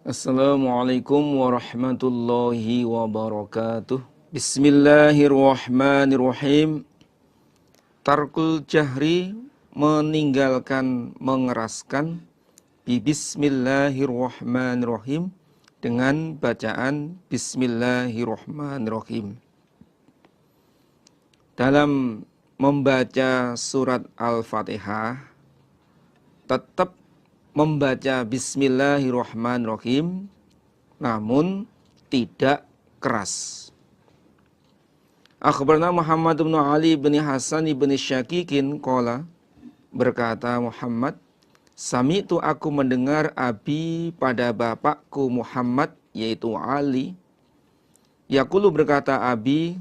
Assalamualaikum warahmatullahi wabarakatuh. Bismillahirrahmanirrahim. Tarkul jahri, meninggalkan mengeraskan. Bismillahirrahmanirrahim, dengan bacaan Bismillahirrahmanirrahim. Dalam membaca surat Al-Fatihah, tetap membaca Bismillahirrahmanirrahim, namun tidak keras. Akhbarna Muhammad bin Ali bin Hasan bin Syakikin qala, berkata Muhammad, sami'tu, aku mendengar, abi, pada bapakku Muhammad, yaitu Ali, yaqulu, berkata abi,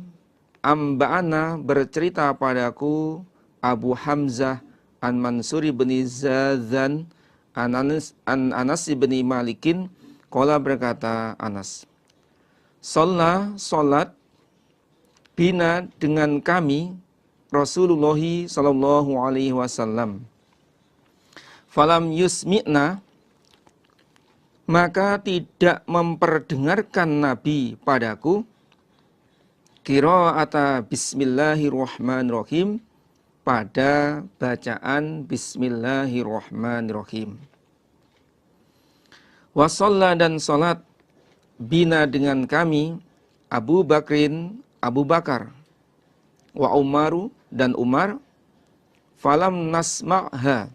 amba'ana, bercerita padaku, Abu Hamzah an Mansur bin Zazan an Anas bin Malikin qala, berkata Anas, salat bina, dengan kami, Rasulullah sallallahu alaihi wasallam, falam yusmi'na, maka tidak memperdengarkan Nabi padaku, qira'ata Bismillahirrahmanirrahim, pada bacaan Bismillahirrahmanirrahim. Wa shalla, dan salat, bina, dengan kami, Abu Bakrin, Abu Bakar, wa Umaru, dan Umar, falam nasma'ha,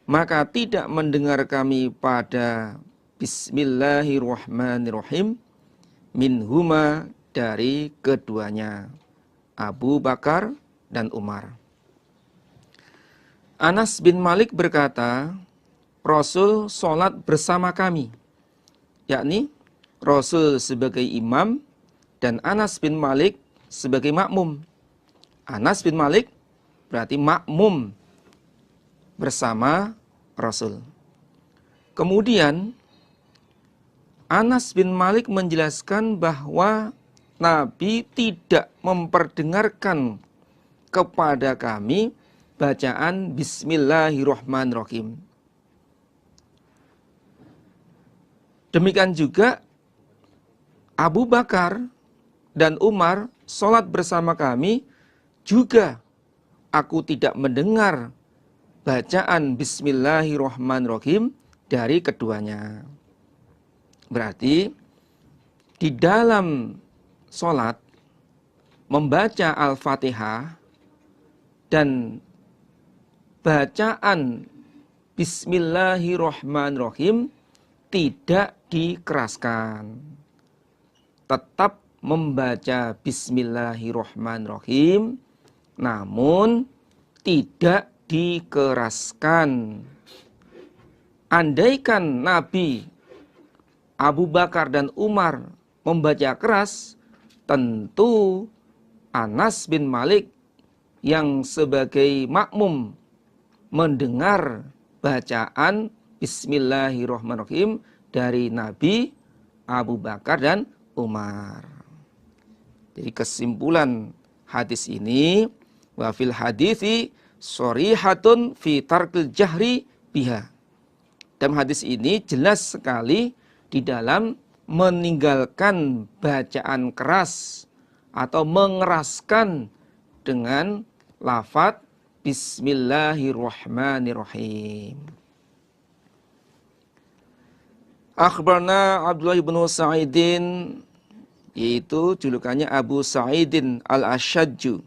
maka tidak mendengar kami pada Bismillahirrahmanirrahim, minhuma, dari keduanya, Abu Bakar dan Umar. Anas bin Malik berkata, Rasul sholat bersama kami, yakni Rasul sebagai imam dan Anas bin Malik sebagai makmum. Anas bin Malik berarti makmum bersama Rasul. Kemudian Anas bin Malik menjelaskan bahwa Nabi tidak memperdengarkan kepada kami bacaan Bismillahirrahmanirrahim. Demikian juga Abu Bakar dan Umar sholat bersama kami, juga aku tidak mendengar bacaan Bismillahirrahmanirrahim dari keduanya. Berarti di dalam sholat membaca Al-Fatihah dan bacaan Bismillahirrahmanirrahim tidak dikeraskan. Tetap membaca Bismillahirrahmanirrahim, namun tidak dikeraskan. Andaikan Nabi, Abu Bakar dan Umar membaca keras, tentu Anas bin Malik yang sebagai makmum mendengar bacaan Bismillahirrahmanirrahim dari Nabi, Abu Bakar dan Umar. Jadi kesimpulan hadis ini, wa fil hadithi shorihatun fi tarkil jahri biha. Dalam hadis ini jelas sekali di dalam meninggalkan bacaan keras atau mengeraskan dengan lafaz Bismillahirrahmanirrahim. Akhbarna Abdullah bin Sa'idin, yaitu julukannya Abu Sa'idin al-Ashadju.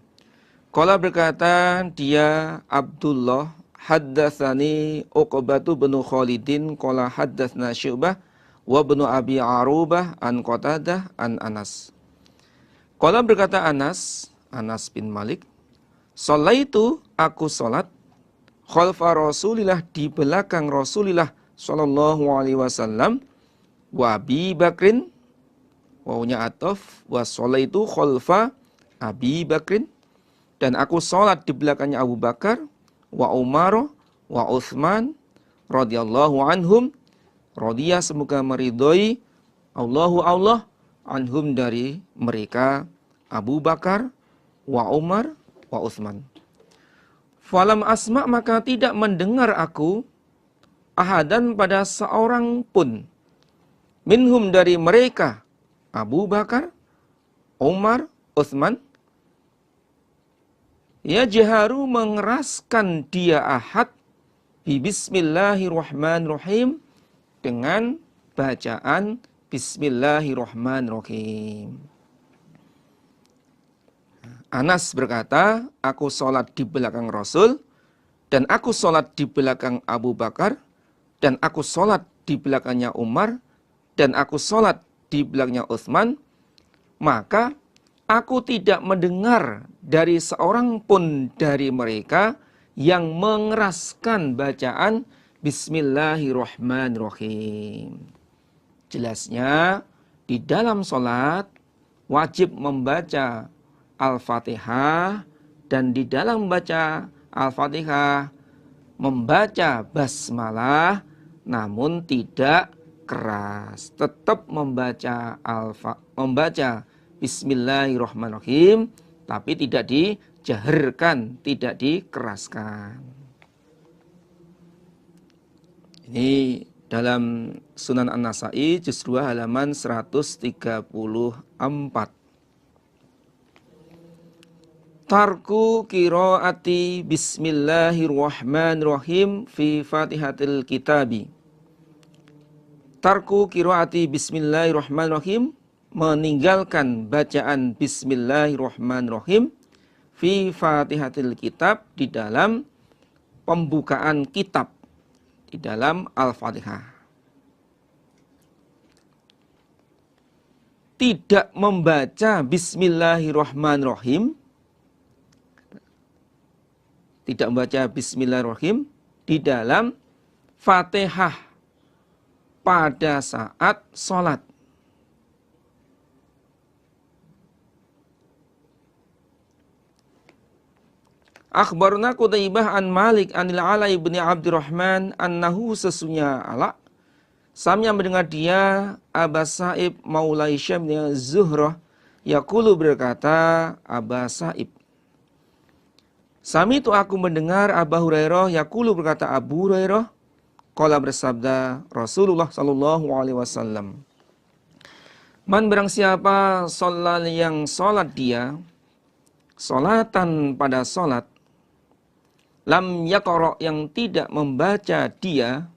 Qala, berkata dia Abdullah, haddatsani Uqbatu bin Khalidin qala haddatsna Syu'bah wa bin Abi Arubah an Qatadah an Anas. Qala, berkata Anas bin Malik, sholaitu, aku salat, khalfa Rasulillah, di belakang Rasulillah sallallahu alaihi wasallam, wa Abi Bakrin, wawunya ataf, wa sholaitu khalfa Abi Bakrin, dan aku salat di belakangnya Abu Bakar, wa Umar, wa Utsman, radhiyallahu anhum, radhiya, semoga meridhoi, Allah anhum, dari mereka, Abu Bakar, wa Umar, wa Utsman. Falam asma, maka tidak mendengar aku, ahadan, pada seorang pun, minhum dari mereka Abu Bakar, Umar, Utsman, yajharu mengeraskan dia ahad bi bismillahirrahmanirrahim dengan bacaan bismillahirrahmanirrahim. Anas berkata, aku sholat di belakang Rasul, dan aku sholat di belakang Abu Bakar, dan aku sholat di belakangnya Umar, dan aku sholat di belakangnya Utsman, maka aku tidak mendengar dari seorang pun dari mereka yang mengeraskan bacaan Bismillahirrahmanirrahim. Jelasnya, di dalam sholat wajib membaca Al-Fatihah, dan di dalam membaca Al-Fatihah membaca basmalah, namun tidak keras. Tetap membaca Bismillahirrahmanirrahim, tapi tidak dijaharkan, tidak dikeraskan. Ini dalam Sunan An-Nasa'i juz 2 halaman 134. Tarku qiraati bismillahirrahmanirrahim fi Fatihatil Kitabi. Tarku qiraati bismillahirrahmanirrahim, meninggalkan bacaan bismillahirrahmanirrahim fi Fatihatil Kitab, di dalam pembukaan kitab, di dalam Al-Fatihah. Tidak membaca bismillahirrahmanirrahim, tidak membaca bismillahirrahmanirrahim di dalam Fatihah pada saat sholat. Akhbaruna Qutaibah an Malik anil Ala ibni Abdurrahman annahu, sesungguhnya Ala samia mendengar dia Aba Sa'ib maula Hisyam bin Zuhrah yaqulu, berkata Aba Sa'ib, Sami itu aku mendengar Abu Hurairah yaqulu, berkata Abu Hurairah, qala bersabda Rasulullah sallallahu alaihi wasallam, man barang siapa sholat yang sholat dia sholatan pada sholat, lam yaqra yang tidak membaca dia,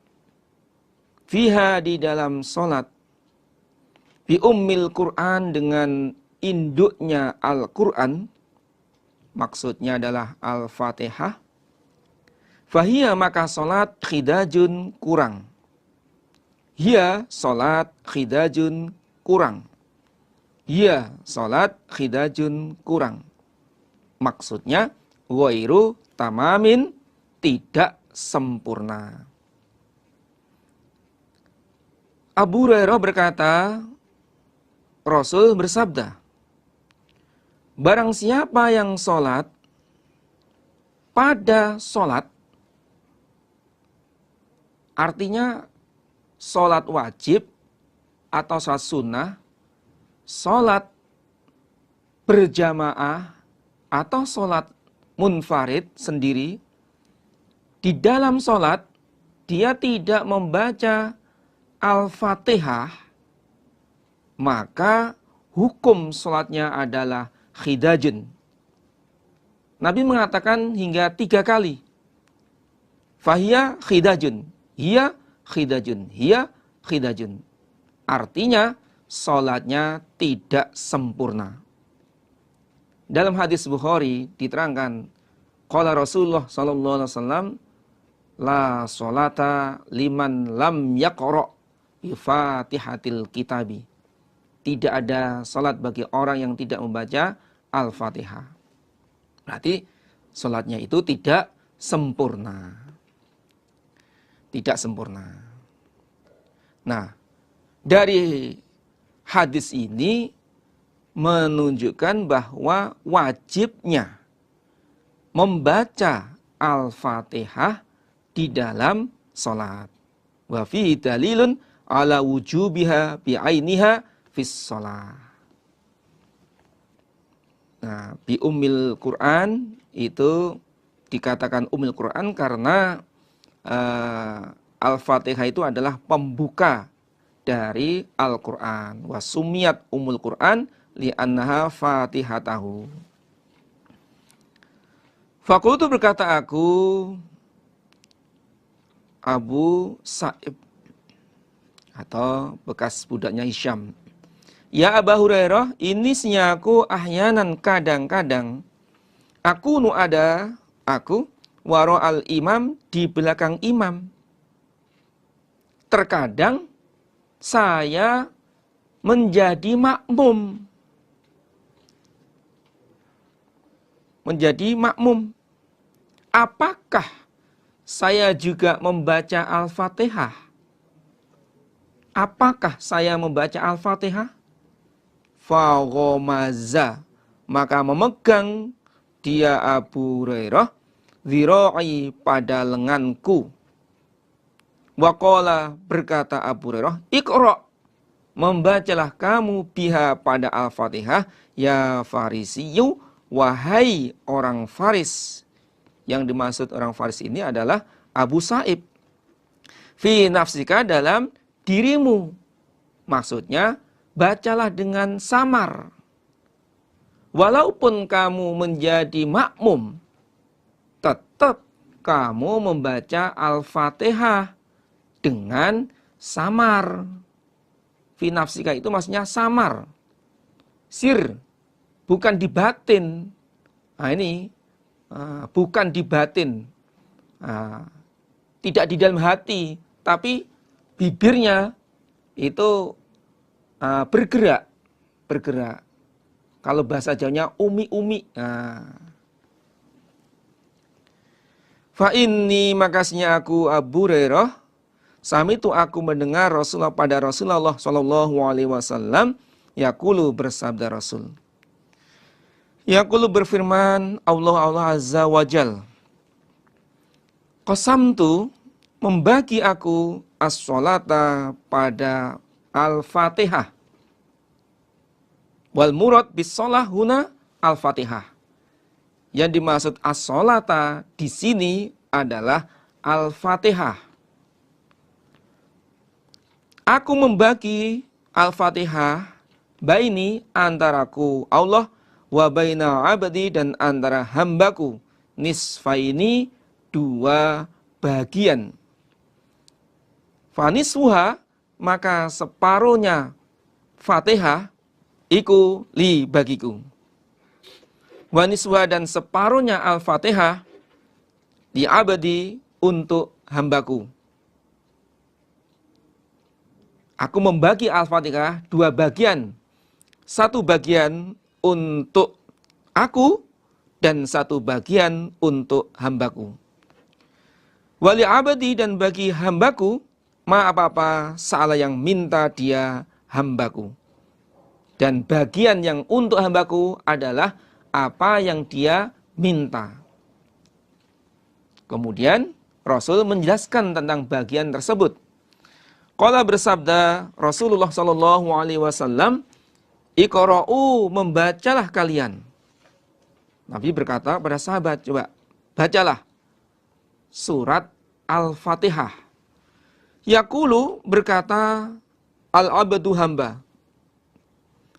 fiha di dalam sholat, bi ummil Quran dengan induknya Al-Quran, maksudnya adalah Al-Fatihah, fahiyya maka sholat khidajun kurang. Hiya sholat khidajun kurang. Hiya sholat khidajun kurang. Maksudnya wairu tamamin, tidak sempurna. Abu Hurairah berkata, Rasul bersabda, barang siapa yang sholat pada sholat, artinya sholat wajib atau sholat sunnah, sholat berjamaah atau sholat munfarid sendiri, di dalam sholat dia tidak membaca Al-Fatihah, maka hukum sholatnya adalah khidajun. Nabi mengatakan hingga 3 kali. Fahiyya khidajun, hiya khidajun, hiya khidajun. Artinya sholatnya tidak sempurna. Dalam hadis Bukhari diterangkan, qala Rasulullah sallallahu alaihi wasallam, la sholata liman lam yaqra bi Fatihatil Kitabi. Tidak ada salat bagi orang yang tidak membaca Al-Fatihah. Berarti salatnya itu tidak sempurna. Tidak sempurna. Nah, dari hadis ini menunjukkan bahwa wajibnya membaca Al-Fatihah di dalam salat. Wa fihi dalilun ala wujubiha bi'ainiha fis shalah. Nah, bi ummil Quran itu dikatakan ummil Quran karena Al-Fatihah itu adalah pembuka dari Al-Quran. Wa sumiyat Ummul Quran li'annaha fatihatahu. Fakultu berkata aku, Abu Sa'ib, atau bekas budaknya Hisham. Ya Aba Hurairah, ini senyaku ahyanan kadang-kadang. Aku ada, aku, waro al imam, di belakang imam. Terkadang saya menjadi makmum. Menjadi makmum. Apakah saya juga membaca Al-Fatihah? Apakah saya membaca Al-Fatihah? Fagomaza, maka memegang dia Abu Hurairah dhira'i pada lenganku. Waqala, berkata Abu Hurairah, Iqra, membacalah kamu biha pada Al-Fatihah, ya Farisiyu, wahai orang Faris. Yang dimaksud orang Faris ini adalah Abu Sa'ib. Fi nafsika, dalam dirimu. Maksudnya, bacalah dengan samar. Walaupun kamu menjadi makmum, tetap kamu membaca Al-Fatihah dengan samar. Fi nafsika itu maksudnya samar. Sir, bukan di batin. Nah ini, bukan di batin. Tidak di dalam hati, tapi bibirnya itu bergerak. Kalau bahasa Jawanya umi-umi. Fa inni, makasnya aku Abu Hurairah, sami'tu, aku mendengar Rasulullah pada Rasulullah sallallahu alaihi wasallam, yaqulu, bersabda Rasul. Yaqulu, berfirman Allah azza wajal. Qasamtu, membagi aku as-sholata pada Al-Fatihah. Wal murad bis sholah huna Al-Fatihah. Yang dimaksud as-sholata di sini adalah Al-Fatihah. Aku membagi Al-Fatihah baini, antaraku Allah, wa baina abdi, dan antara hambaku, nisfaini, dua bagian. Faniswuha, maka separuhnya Fatihah, iku li, bagiku. Waniswa, dan separuhnya Al-Fatihah, li abadi, untuk hambaku. Aku membagi Al-Fatihah dua bagian. Satu bagian untuk aku, dan satu bagian untuk hambaku. Wali abadi, dan bagi hambaku, ma apa-apa salah yang minta dia hambaku. Dan bagian yang untuk hambaku adalah apa yang dia minta. Kemudian Rasul menjelaskan tentang bagian tersebut. Qala, bersabda Rasulullah sallallahu alaihi wasallam, Iqra'u, membacalah kalian. Nabi berkata pada sahabat, coba bacalah surat Al-Fatihah. Yaqulu, berkata al-abdu, hamba,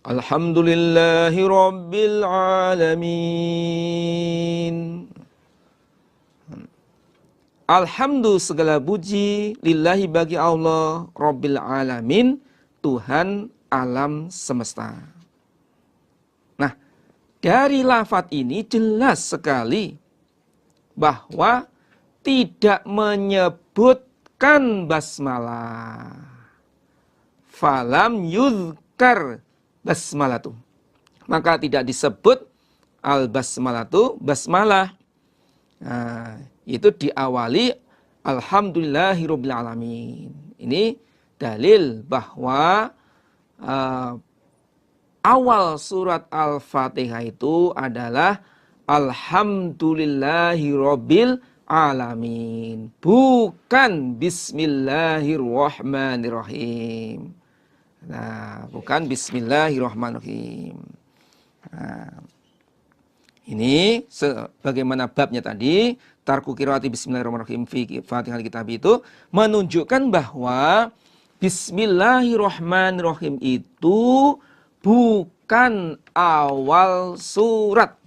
Alhamdulillahi Rabbil Alamin. Alhamdulillah, segala puji, lillahi, bagi Allah, Rabbil Alamin, Tuhan alam semesta. Nah, dari lafadz ini jelas sekali bahwa tidak menyebutkan basmalah. Falam yuzkar basmalatu, maka tidak disebut al-basmalatu, basmalah. Nah, itu diawali alhamdulillahirabbil alamin. Ini dalil bahwa awal surat Al-Fatihah itu adalah alhamdulillahirabbil alamin, bukan bismillahirrahmanirrahim. Nah, bukan bismillahirrahmanirrahim. Nah, ini sebagaimana babnya tadi, tarku qiraati bismillahirrahmanirrahim fi Fatihah kitab, itu menunjukkan bahwa Bismillahirrahmanirrahim itu bukan awal surat.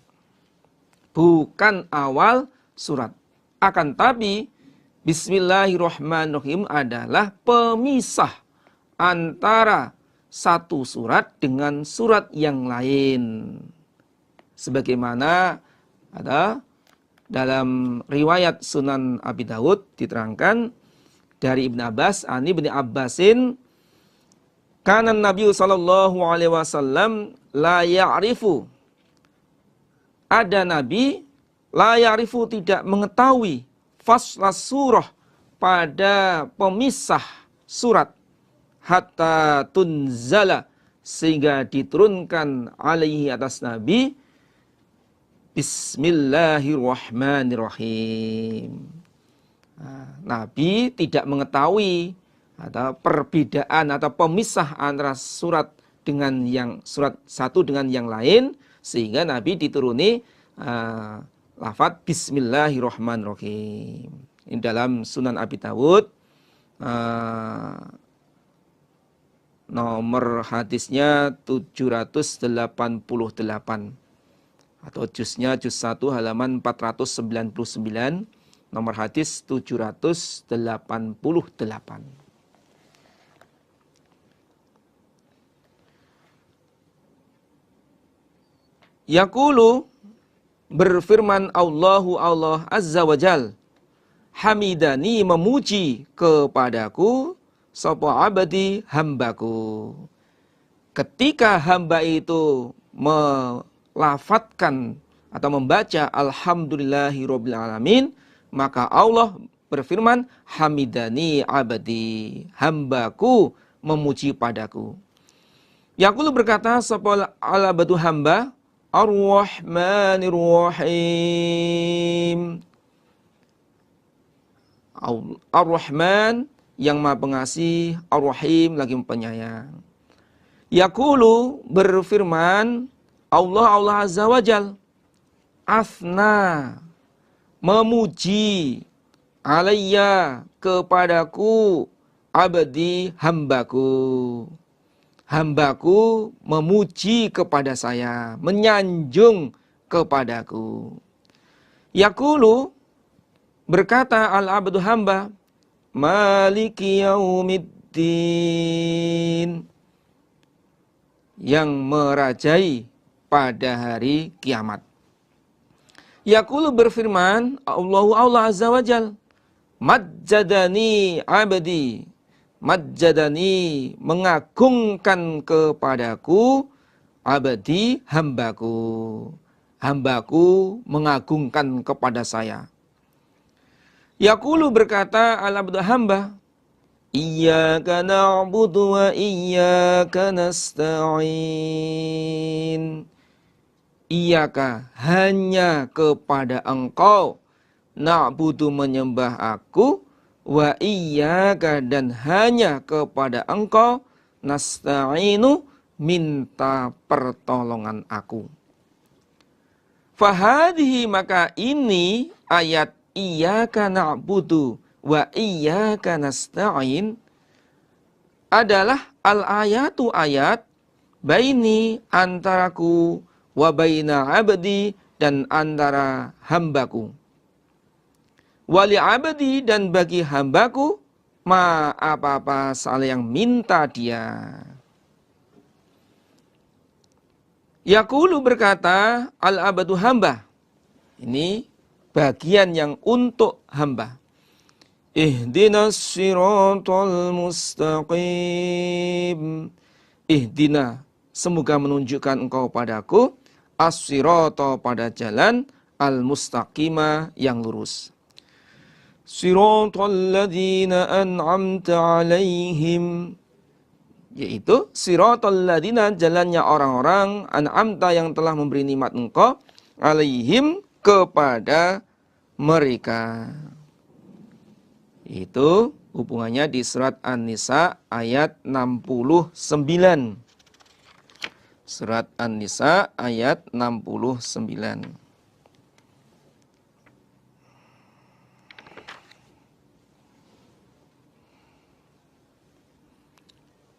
Bukan awal surat. Akan tapi Bismillahirrahmanirrahim adalah pemisah antara satu surat dengan surat yang lain. Sebagaimana ada dalam riwayat Sunan Abi Dawud diterangkan dari Ibn Abbas, ani Ibn Abbasin, kana Nabi sallallahu alaihi wasallam la ya'rifu. Ada Nabi la ya'rifu, tidak mengetahui faslas surah, pada pemisah surat, hatta tunzala, sehingga diturunkan alaihi, atas Nabi, Bismillahirrahmanirrahim. Nabi tidak mengetahui atau perbedaan atau pemisah antara surat dengan yang surat satu dengan yang lain, sehingga Nabi dituruni lafaz Bismillahirrahmanirrahim. Ini dalam Sunan Abi Dawud, nomor hadisnya 788 atau juznya juz 1 halaman 499. Nomor hadis 788. Yaqulu, berfirman Allah Azza wa Jal, hamidani, memuji kepadaku sapa abadi, hambaku. Ketika hamba itu melafatkan atau membaca alhamdulillahirabbil alamin, maka Allah berfirman, hamidani abadi, hambaku memuji padaku. Yaqulu, berkata sapa al-abadu, hamba, ar-rahmanir-rahim. Ar-Rahman, yang Maha Pengasih, Ar-Rahim, lagi penyayang. Yaqulu, berfirman Allah Azza wa Jal, asna, memuji, alayya, kepadaku, abdi, hambaku. Hambaku memuji kepada saya, menyanjung kepadaku. Yaqulu, berkata al-abdu, hamba, maliki yaumiddin, yang merajai pada hari kiamat. Yaqulu, berfirman Allah Azza wa Jal, majjadani abdi, majjadani, mengagungkan kepadaku, abdi, hambaku. Hambaku mengagungkan kepada saya. Yaqulu, berkata al-abdu, hamba, iyyaka na'budu wa iyyaka nasta'in. Iyyaka, hanya kepada engkau, na'budu, menyembah aku, wa iyyaka, dan hanya kepada engkau, nasta'inu, minta pertolongan aku. Fahadhihi, maka ini ayat iyyaka na'budu wa iyyaka nasta'in adalah al-ayatu, ayat, baini, antaraku, wa baina abdi, dan antara hambaku, wali abdi, dan bagi hambaku, ma, apa-apa salah yang minta dia. Yaqulu, berkata al-abdu, hamba, ini bagian yang untuk hamba. Ihdinas siratal mustaqim. Ihdina, semoga menunjukkan engkau padaku, as-sirata, pada jalan, al-mustaqima, yang lurus. Siratal ladzina an'amta alaihim, yaitu siratal ladzina, jalannya orang-orang, an'amta, yang telah memberi nikmat engkau, alaihim, kepada mereka. Itu hubungannya di surat An-Nisa ayat 69. Surat An-Nisa ayat 69.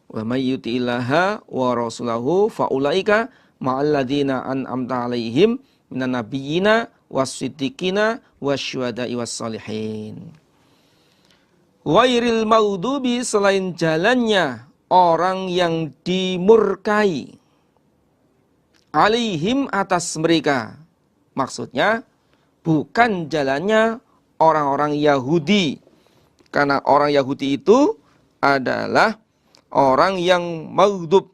Wa may yuti'illaha wa rasulahu faulaika ma'al ladzina an'amta 'alaihim minan nabiyyina was-siddiqina wasyuhada'i was-shalihin. Ghairil maghdubi, selain jalannya orang yang dimurkai, alaihim, atas mereka. Maksudnya bukan jalannya orang-orang Yahudi. Karena orang Yahudi itu adalah orang yang maghdub,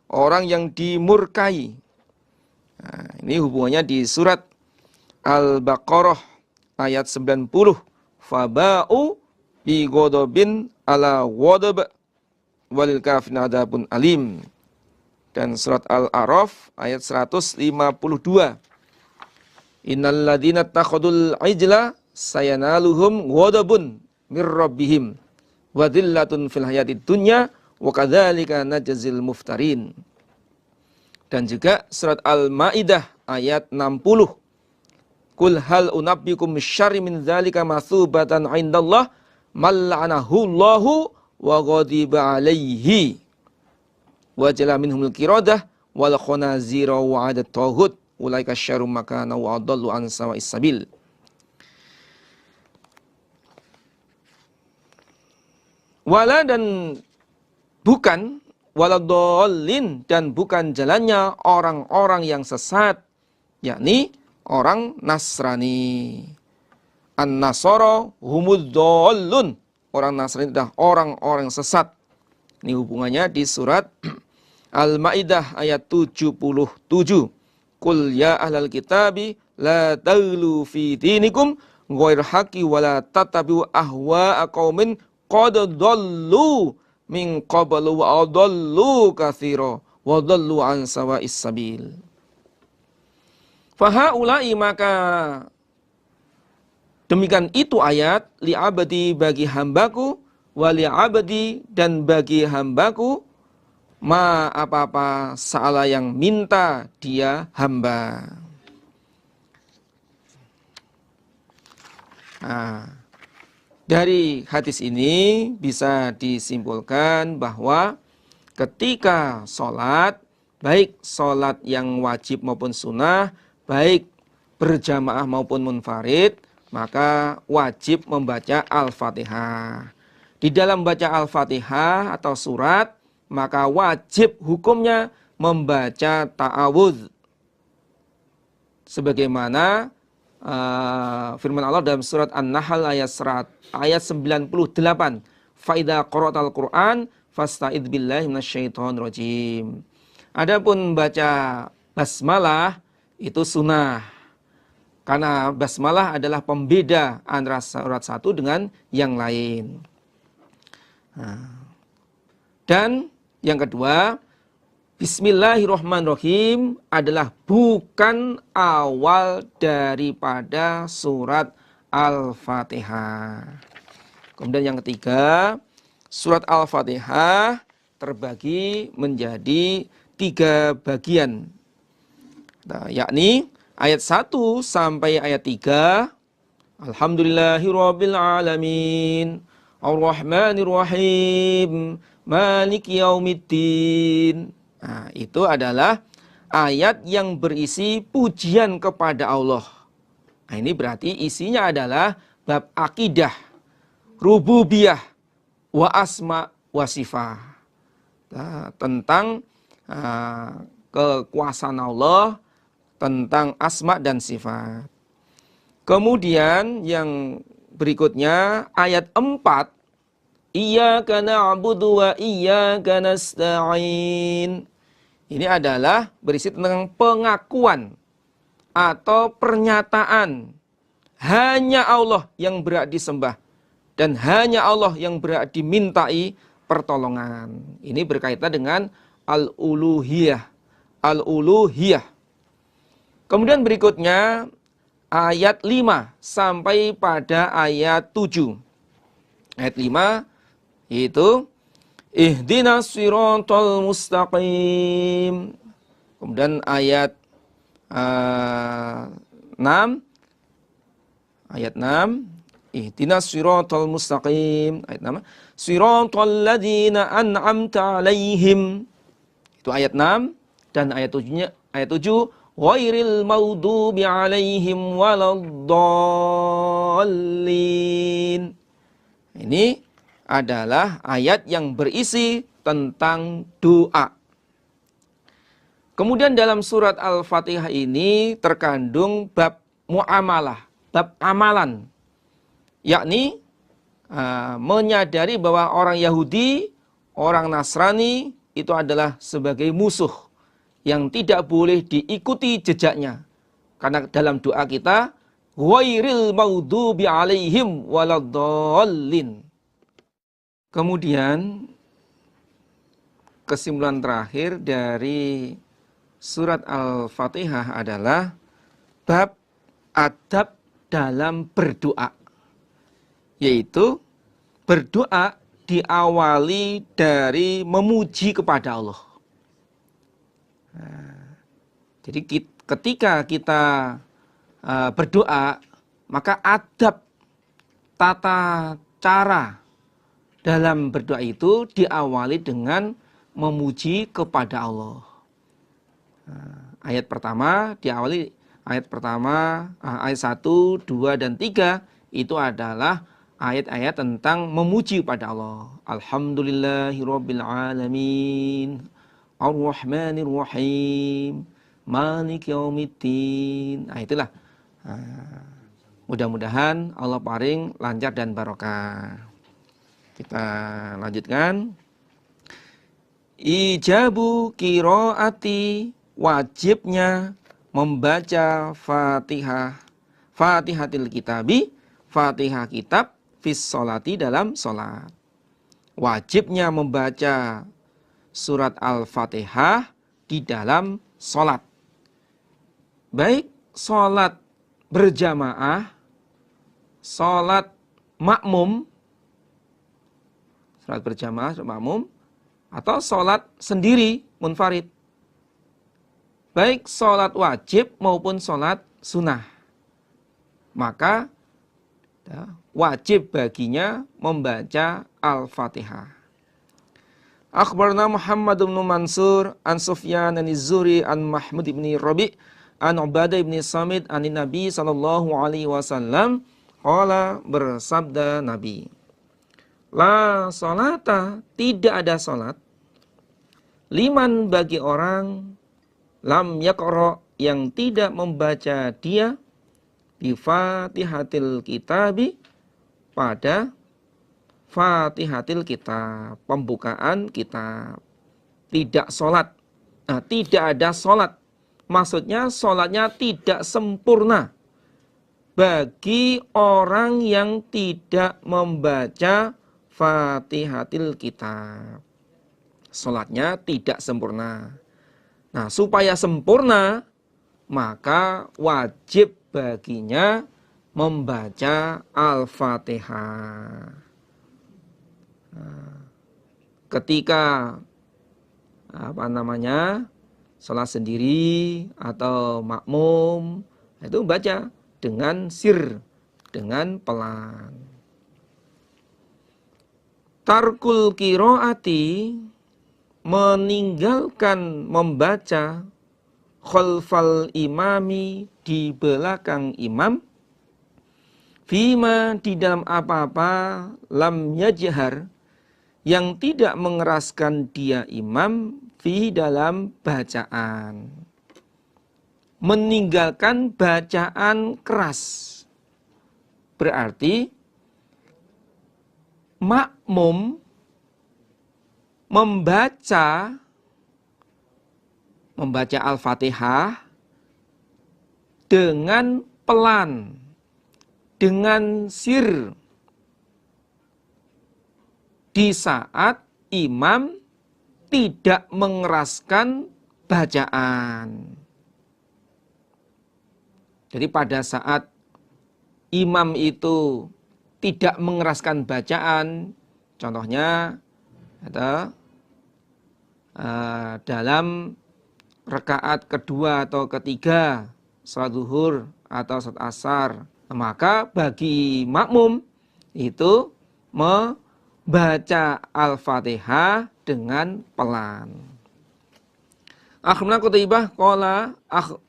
orang yang dimurkai. Nah, ini hubungannya di surat Al-Baqarah ayat 90. Faba'u bi ghadabin ala ghadab walil kafirin adzabun alim. Dan surat Al-A'raf ayat 152. Innal ladzina takhadul ijla sayanaluhum ghadabun mir rabbihim wa dhillatun fil hayatid dunya wa kadzalika najzil muftarin. Dan juga surat Al-Maidah ayat 60. Qul hal unabbiukum syarri min dzalika matsubatan 'indallah mal la'anahu Allahu wa ghadiba 'alaihi wa jala minhumul qiradah wal khanazira wa 'adat taghut ulaika syarrum makana wa adallu an sawa'is sabil. Wala, dan bukan, waladhalin, dan bukan jalannya orang-orang yang sesat, yakni orang Nasrani. An-Nasara humudzallun, orang Nasrani adalah orang-orang sesat. Ini hubungannya di surat Al-Maidah ayat 77. Qul ya ahlal kitabi la taghlu fi dinikum ghair haqqi wa la tattabi'u ahwa'a qaumin qad dhallu min qablu wa adallu katsira wa dhallu an sawa'is sabil. Fahaulai, maka demikian itu ayat, li'abadi, bagi hambaku, wa li'abadi, dan bagi hambaku, ma, apa-apa, sa'ala, yang minta dia hamba. Nah, dari hadis ini bisa disimpulkan bahwa ketika sholat, baik sholat yang wajib maupun sunnah, baik berjamaah maupun munfarid, maka wajib membaca Al-Fatihah. Di dalam baca Al-Fatihah atau surat, maka wajib hukumnya membaca ta'awudz. Sebagaimana firman Allah dalam surat An-Nahl ayat 98. Fa'idha qara'tal Qur'an fasta'idz billahi minasyaitonir rajim. Adapun baca basmalah itu sunnah. Karena basmalah adalah pembeda antara surat satu dengan yang lain. Dan yang kedua, Bismillahirrahmanirrahim adalah bukan awal daripada surat Al-Fatihah. Kemudian yang ketiga, surat Al-Fatihah terbagi menjadi 3 bagian. Nah, yakni ayat 1 sampai ayat 3, Alhamdulillahirabbil alamin, Ar-Rahmanir-Rahim, Maliki yaumiddin. Nah, itu adalah ayat yang berisi pujian kepada Allah. Nah, ini berarti isinya adalah bab akidah, rububiyah, wa asma wa sifat. Nah, tentang kekuasaan Allah, tentang asma dan sifat. Kemudian yang berikutnya ayat 4, Iyyaka na'budu wa iyyaka nasta'in. Ini adalah berisi tentang pengakuan atau pernyataan hanya Allah yang berhak disembah dan hanya Allah yang berhak dimintai pertolongan. Ini berkaitan dengan al-uluhiyah. Al-uluhiyah. Kemudian berikutnya ayat 5 sampai pada ayat 7. Ayat 5 yaitu ihdinas siratal mustaqim. Kemudian ayat 6, ihdinas siratal mustaqim. Ayat 6, Siratal ladzina an'amta 'alaihim. Itu ayat 6 dan ayat 7-nya ayat 7 ghairil maghdubi 'alaihim waladdallin. Ini adalah ayat yang berisi tentang doa. Kemudian dalam surat Al-Fatihah ini terkandung bab muamalah, bab amalan. Yakni menyadari bahwa orang Yahudi, orang Nasrani itu adalah sebagai musuh yang tidak boleh diikuti jejaknya. Karena dalam doa kita, ghairil maghdubi 'alaihim waladdallin. Kemudian kesimpulan terakhir dari surat Al-Fatihah adalah bab adab dalam berdoa, yaitu berdoa diawali dari memuji kepada Allah. Jadi ketika kita berdoa, maka adab tata cara dalam berdoa itu diawali dengan memuji kepada Allah. Ayat pertama diawali ayat 1, 2 dan 3 itu adalah ayat-ayat tentang memuji kepada Allah. Alhamdulillahirabbil alamin, Ar-Rahmanir Rahim, Maliki Yaumiddin. Itulah. Mudah-mudahan Allah paring lancar dan barokah. Kita lanjutkan. Ijabu qiraati, wajibnya membaca Fatihah, Fatihatil Kitabi, Fatihah kitab fis sholati dalam sholat. Wajibnya membaca surat Al-Fatihah di dalam sholat. Baik sholat berjamaah, sholat makmum, sholat berjamaah, sholat makmum, atau sholat sendiri, munfarid. Baik sholat wajib maupun sholat sunnah. Maka wajib baginya membaca Al-Fatihah. Akhbarna Muhammad bin Mansur an Sufyan an Zuri an Mahmud bin Rabi' an Ubadah bin Samit an Nabi sallallahu alaihi wasallam qala, bersabda Nabi, la salata, tidak ada salat, liman, bagi orang, lam yaqra, yang tidak membaca dia, bi Fatihatil Kitabi, pada Fatihatil Kitab, pembukaan kitab. Tidak sholat. Nah, tidak ada sholat. Maksudnya sholatnya tidak sempurna bagi orang yang tidak membaca Fatihatil Kitab. Sholatnya tidak sempurna. Nah, supaya sempurna, maka wajib baginya membaca Al-Fatihah. Ketika sholat sendiri atau makmum, itu baca dengan sir, dengan pelan. Tarkul qiraati, meninggalkan membaca khalfal imami, di belakang imam, fima, di dalam apa-apa, lam yajhar, yang tidak mengeraskan dia imam, fi, dalam bacaan. Meninggalkan bacaan keras berarti makmum membaca Al-Fatihah dengan pelan, dengan sir, di saat imam tidak mengeraskan bacaan. Jadi pada saat imam itu tidak mengeraskan bacaan, contohnya dalam rakaat kedua atau ketiga salat zuhur atau salat asar, maka bagi makmum itu baca Al-Fatihah dengan pelan. Akhbarana Qutaibah qala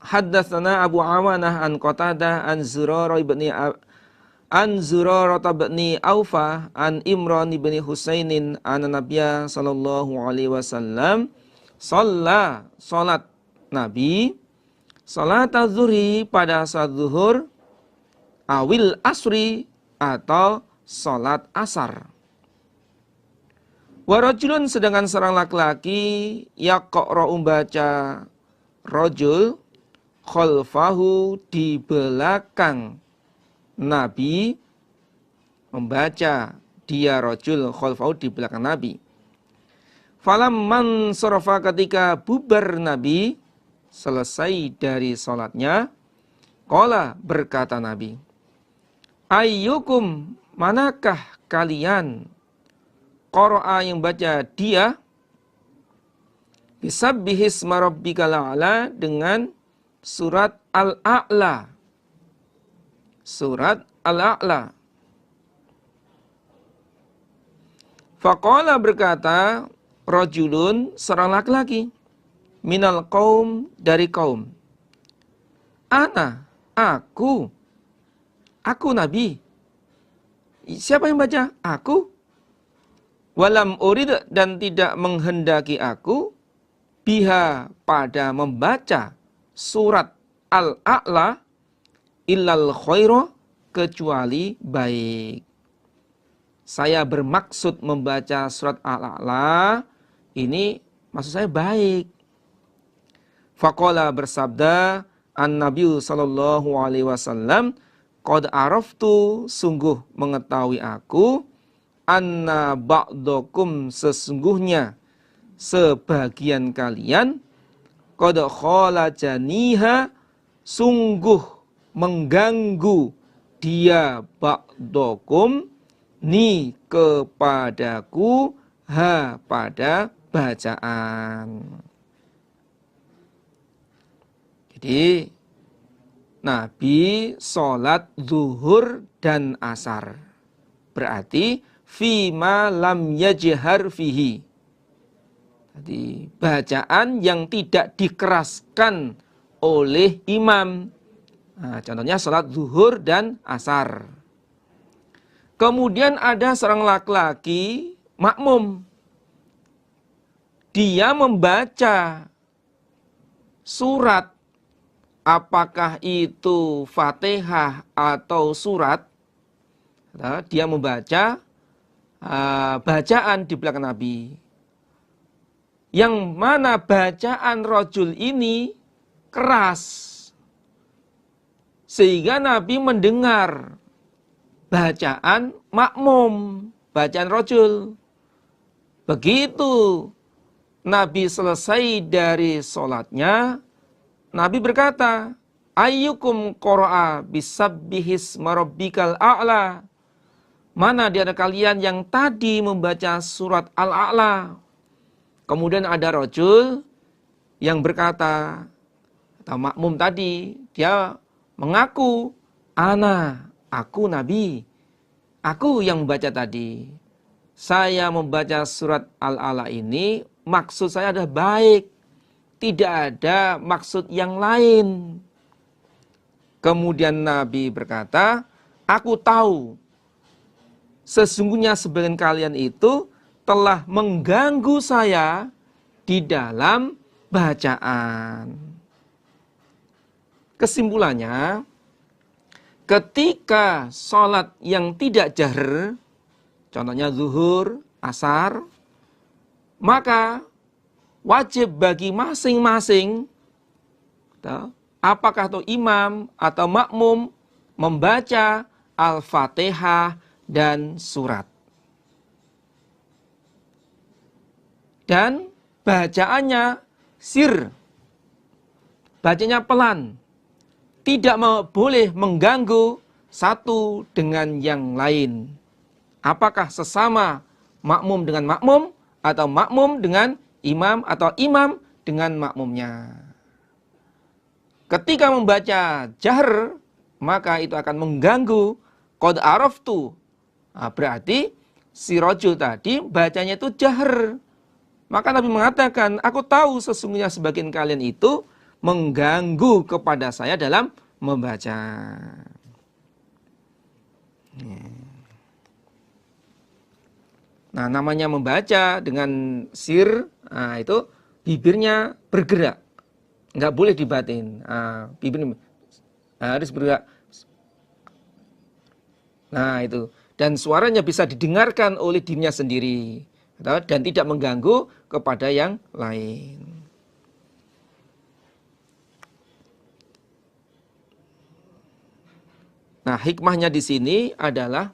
haddatsana Abu Awanah an Qatadah an Zurarah ibni Aufa an Imran ibni Husainin an Nabiyya sallallahu alaihi wasallam salat Nabi salat az-zuhri pada salat zuhur awil asri atau salat asar. Warajulun sedangkan seorang laki-laki yaqra'u baca rajul khalfahu di belakang Nabi, membaca dia rajul khalfahu di belakang Nabi. Falamman sarafa ketika bubar Nabi selesai dari salatnya, qala berkata Nabi, ayyukum manakah kalian qara'a yang baca dia bisabbihisma rabbikal a'la dengan surat Al-A'la. Surat Al-A'la. Faqala berkata rajulun seorang laki-laki minal qaum dari kaum. Aku Nabi. Siapa yang baca? Aku. Walam urid dan tidak menghendaki aku biha pada membaca surat Al-A'la illal khaira kecuali baik. Saya bermaksud membaca surat Al-A'la ini maksud saya baik. Faqala bersabda an-Nabi sallallahu alaihi wasallam qad araftu sungguh mengetahui aku anna ba'dakum sesungguhnya sebagian kalian qad khalajaniha sungguh mengganggu dia ba'dakum ni kepadaku ha pada bacaan. Jadi Nabi sholat zuhur dan asar. Berarti fima lam yajhar fihi. Jadi bacaan yang tidak dikeraskan oleh imam. Nah, contohnya sholat zuhur dan asar. Kemudian ada seorang laki-laki makmum. Dia membaca surat. Apakah itu Fatihah atau surat? Dia membaca bacaan di belakang Nabi. Yang mana bacaan rajul ini keras. Sehingga Nabi mendengar bacaan makmum, bacaan rajul. Begitu Nabi selesai dari sholatnya, Nabi berkata, ayyukum qara'a bisabbihisma rabbikal a'la. Mana di antara kalian yang tadi membaca surat Al-A'la? Kemudian ada rajul yang berkata, atau makmum tadi, dia mengaku, aku Nabi, aku yang membaca tadi. Saya membaca surat Al-A'la ini, maksud saya adalah baik. Tidak ada maksud yang lain. Kemudian Nabi berkata, aku tahu sesungguhnya sebagian kalian itu telah mengganggu saya di dalam bacaan. Kesimpulannya, ketika sholat yang tidak jahar, contohnya zuhur, asar, maka wajib bagi masing-masing, apakah itu imam atau makmum, membaca Al-Fatihah dan surat. Dan bacaannya sir, bacanya pelan, tidak boleh mengganggu satu dengan yang lain. Apakah sesama makmum dengan makmum, atau makmum dengan imam, atau imam dengan makmumnya. Ketika membaca jahar, maka itu akan mengganggu qad araftu. Berarti si rajul tadi bacanya itu jahar. Maka Nabi mengatakan, aku tahu sesungguhnya sebagian kalian itu mengganggu kepada saya dalam membaca. Nah, namanya membaca dengan sir, nah, itu bibirnya bergerak. Nggak boleh dibatin. Nah, bibir harus bergerak. Nah, itu. Dan suaranya bisa didengarkan oleh dirinya sendiri. Dan tidak mengganggu kepada yang lain. Nah, hikmahnya di sini adalah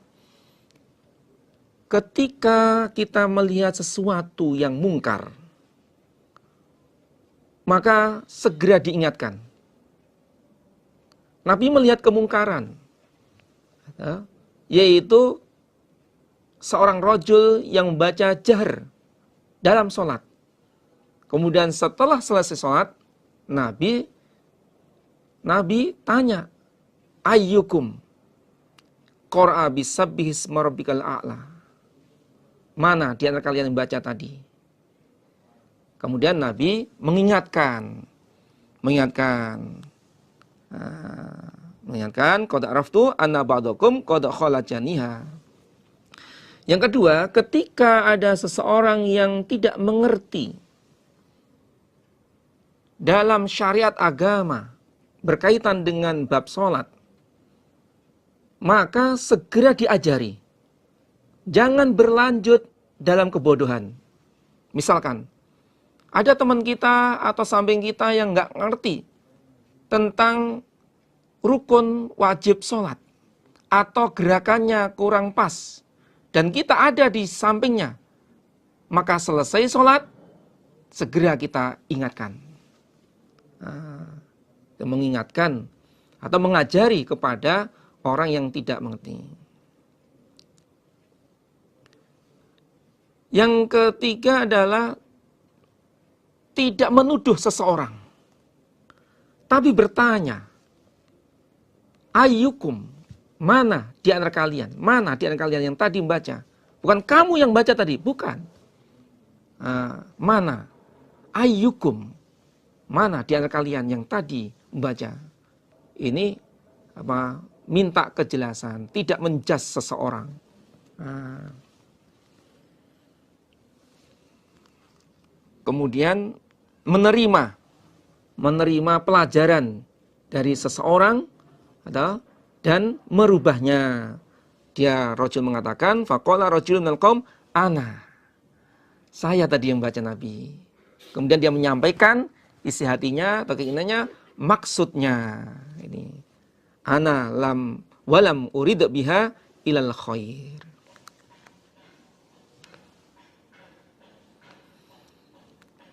ketika kita melihat sesuatu yang mungkar, maka segera diingatkan. Nabi melihat kemungkaran, yaitu seorang rajul yang membaca jahar dalam sholat. Kemudian setelah selesai sholat, Nabi tanya, ayyukum qara'a bisabbihisma rabbikal a'la. Mana di antara kalian yang baca tadi? Kemudian Nabi mengingatkan, qad araftu anna ba'dakum qad khalajaniha. Yang kedua, ketika ada seseorang yang tidak mengerti dalam syariat agama berkaitan dengan bab sholat, maka segera diajari. Jangan berlanjut dalam kebodohan. Misalkan, ada teman kita atau samping kita yang nggak ngerti tentang rukun wajib sholat, atau gerakannya kurang pas, dan kita ada di sampingnya, maka selesai sholat, segera kita ingatkan. Mengingatkan atau mengajari kepada orang yang tidak mengerti. Yang ketiga adalah tidak menuduh seseorang, tapi bertanya, ayyukum, mana di antara kalian? Mana di antara kalian yang tadi membaca? Bukan kamu yang baca tadi, bukan. Mana? Ayyukum, mana di antara kalian yang tadi membaca? Ini minta kejelasan, tidak menjas seseorang. Kemudian menerima pelajaran dari seseorang dan merubahnya. Dia rajul mengatakan, faqala rajulun minal qaum, ana. Saya tadi yang baca Nabi. Kemudian dia menyampaikan isi hatinya atau keinginannya, maksudnya ini, ana walam urid biha ilal khair.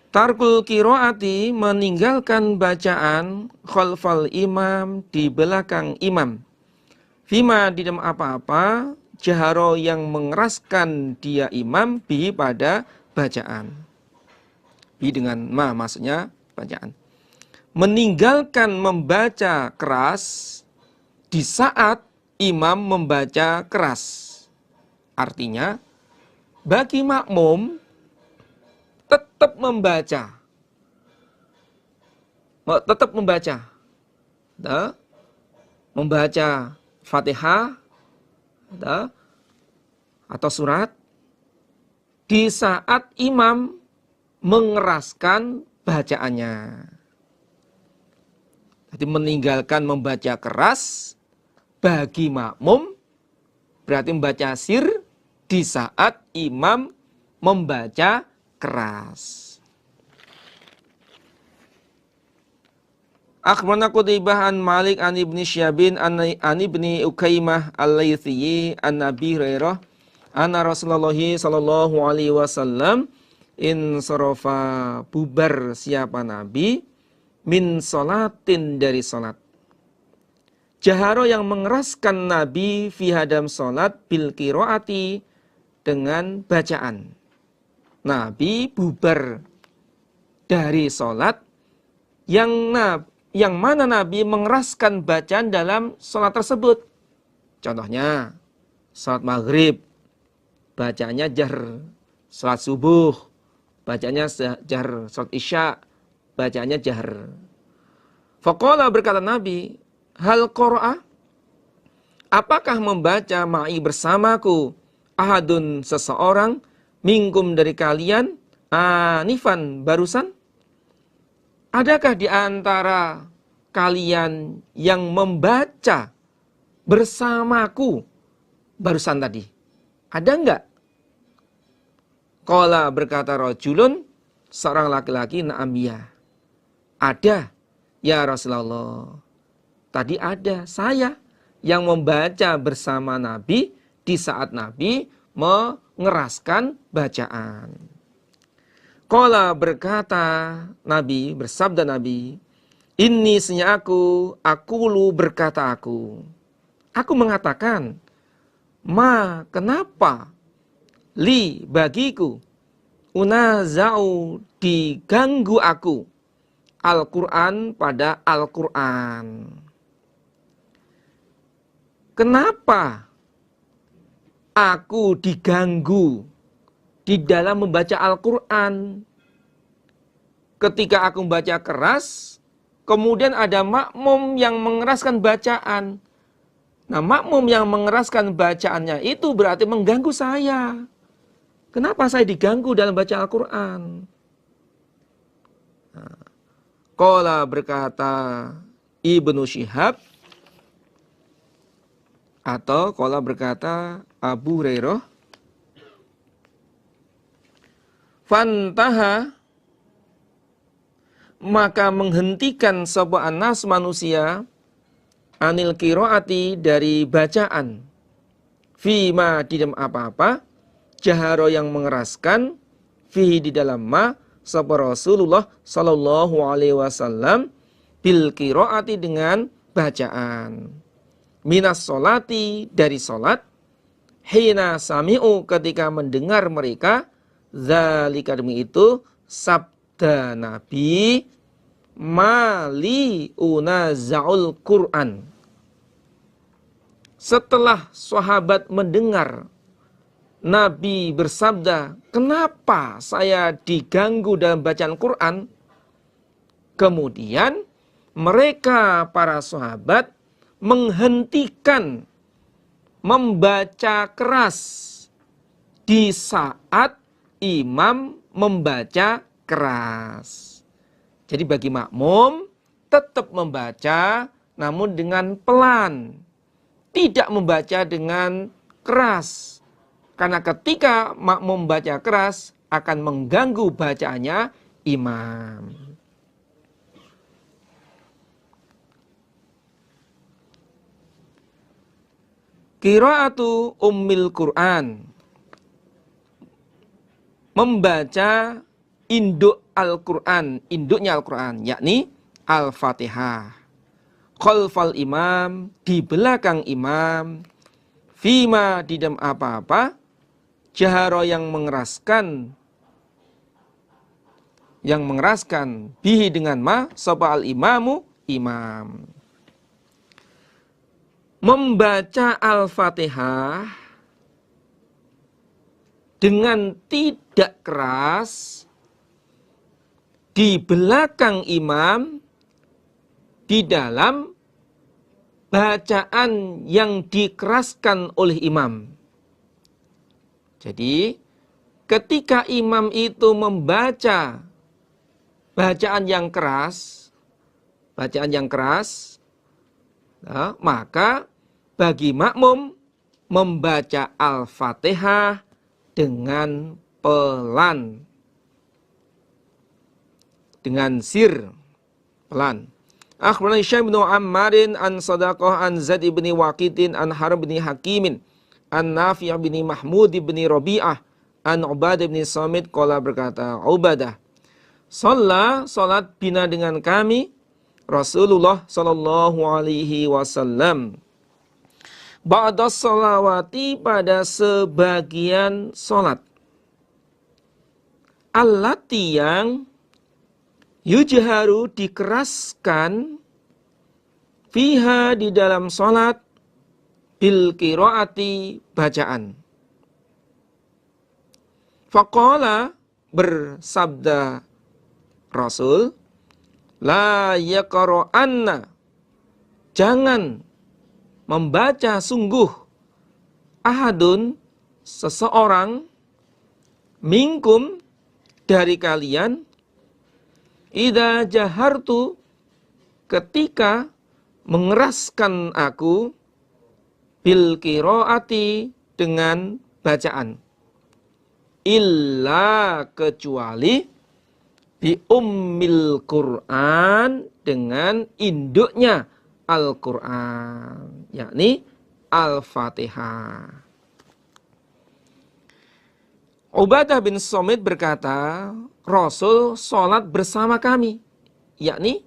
Tarkul qiraati, meninggalkan bacaan khalfal imam, di belakang imam. Fima, di dalam apa-apa, jaharo, yang mengeraskan dia imam, bi, pada bacaan. Bi dengan ma, maksudnya bacaan. Meninggalkan membaca keras di saat imam membaca keras. Artinya, bagi makmum tetap membaca. Membaca Fatihah atau surat di saat imam mengeraskan bacaannya. Jadi meninggalkan membaca keras bagi makmum berarti membaca sir di saat imam membaca keras. Akhbarana Qutaibah an Malik an Ibni Syabin an Ibni Ukaimah al-Laythi an Abi Hurairah anna Rasulullah sallallahu alaihi wasallam in sarafa, bubar siapa Nabi, min salatin, dari salat. Jaharo, yang mengeraskan Nabi fi hadam salat, bil qiraati, dengan bacaan. Nabi bubar dari salat yang mana Nabi mengeraskan bacaan dalam salat tersebut. Contohnya salat maghrib, bacanya jahr. Salat subuh, bacanya jahr. Salat isya, bacanya jahr. Faqala, berkata Nabi, hal qara'a, apakah membaca ma'i bersamaku ahadun, seseorang, minkum, dari kalian, anifan, barusan? Adakah di antara kalian yang membaca bersamaku barusan tadi? Ada enggak? Qala, berkata rajulun, seorang laki-laki, na'am, ya. Ada, ya Rasulullah. Tadi ada saya yang membaca bersama Nabi di saat Nabi mengeraskan bacaan. Qala, berkata Nabi, bersabda Nabi, inni, sesungguhnya aku berkata aku mengatakan, ma, kenapa, li, bagiku, unaza'u, diganggu aku, Al-Quran, pada Al-Quran. Kenapa aku diganggu di dalam membaca Al-Quran? Ketika aku membaca keras, kemudian ada makmum yang mengeraskan bacaan. Nah, makmum yang mengeraskan bacaannya itu berarti mengganggu saya. Kenapa saya diganggu dalam baca Al-Quran? Qala, berkata Ibnu Syihab, atau qala, berkata Abu Hurairah, fantaha, maka menghentikan sapa anas, manusia, anil qiraati, dari bacaan, fima, di dalam apa-apa, jaharo, yang mengeraskan, fihi, di dalam ma, sapa Rasulullah sallallahu alaihi wasallam, bil qiraati, dengan bacaan, minas solati, dari solat, hina sami'u, ketika mendengar mereka, zalika, demi itu, sabda Nabi, mali unaza'ul Qur'an. Setelah sahabat mendengar Nabi bersabda, kenapa saya diganggu dalam bacaan Quran? Kemudian mereka, para sahabat, menghentikan membaca keras di saat imam membaca keras. Jadi bagi makmum tetap membaca, namun dengan pelan, tidak membaca dengan keras. Karena ketika makmum membaca keras akan mengganggu bacaannya imam. Qiraatu ummil Quran, membaca induk Al-Quran, induknya Al-Quran, yakni Al-Fatihah. Khalfal imam, di belakang imam, fima, di dalam apa-apa, jaharo, yang mengeraskan, bihi, dengan ma, sapa al-imamu, imam. Membaca Al-Fatihah dengan tidak keras di belakang imam, di dalam bacaan yang dikeraskan oleh imam. Jadi ketika imam itu membaca bacaan yang keras, nah, maka bagi makmum membaca Al-Fatihah dengan pelan, dengan sir, pelan. Akhbarana Hisham bin Ammarin an Sadaqah an Zaid bin Waqidin an Harb bin Hakimin an Nafi' bin Mahmud bin Rabi'ah an Ubadah bin Samit, qala, berkata Ubadah, salat bina, dengan kami, Rasulullah sallallahu alaihi wasallam, ba'da salawati, pada sebagian salat, allati, yang yujharu, dikeraskan, fiha, di dalam salat, bil qiraati, bacaan. Faqala, bersabda Rasul, la yaqra'anna, jangan membaca sungguh ahadun, seseorang, minkum, dari kalian, idza jahartu, ketika mengeraskan aku, bil qiraati, dengan bacaan, illa, kecuali, bi ummil Qur'an, dengan induknya Al-Qur'an, yakni Al-Fatihah. Ubadah bin Somit berkata, Rasul sholat bersama kami, yakni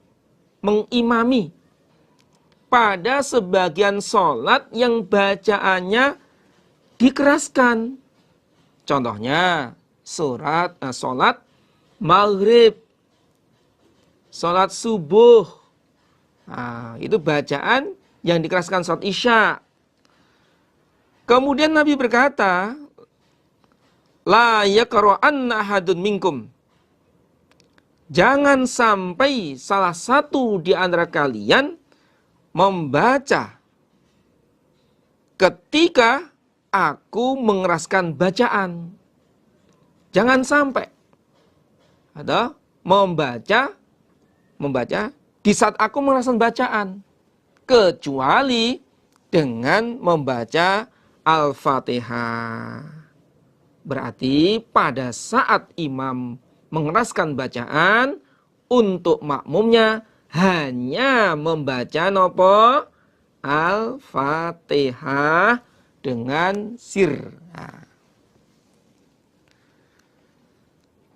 mengimami pada sebagian sholat yang bacaannya dikeraskan. Contohnya sholat maghrib, sholat subuh. Nah, itu bacaan yang dikeraskan sholat isya. Kemudian Nabi berkata, la yaqra'anna ahadun minkum, jangan sampai salah satu di antara kalian membaca ketika aku mengeraskan bacaan. Jangan sampai ada membaca di saat aku mengeraskan bacaan, kecuali dengan membaca Al-Fatihah. Berarti pada saat imam mengeraskan bacaan, untuk makmumnya hanya membaca nopo Al-Fatihah dengan sir. Nah.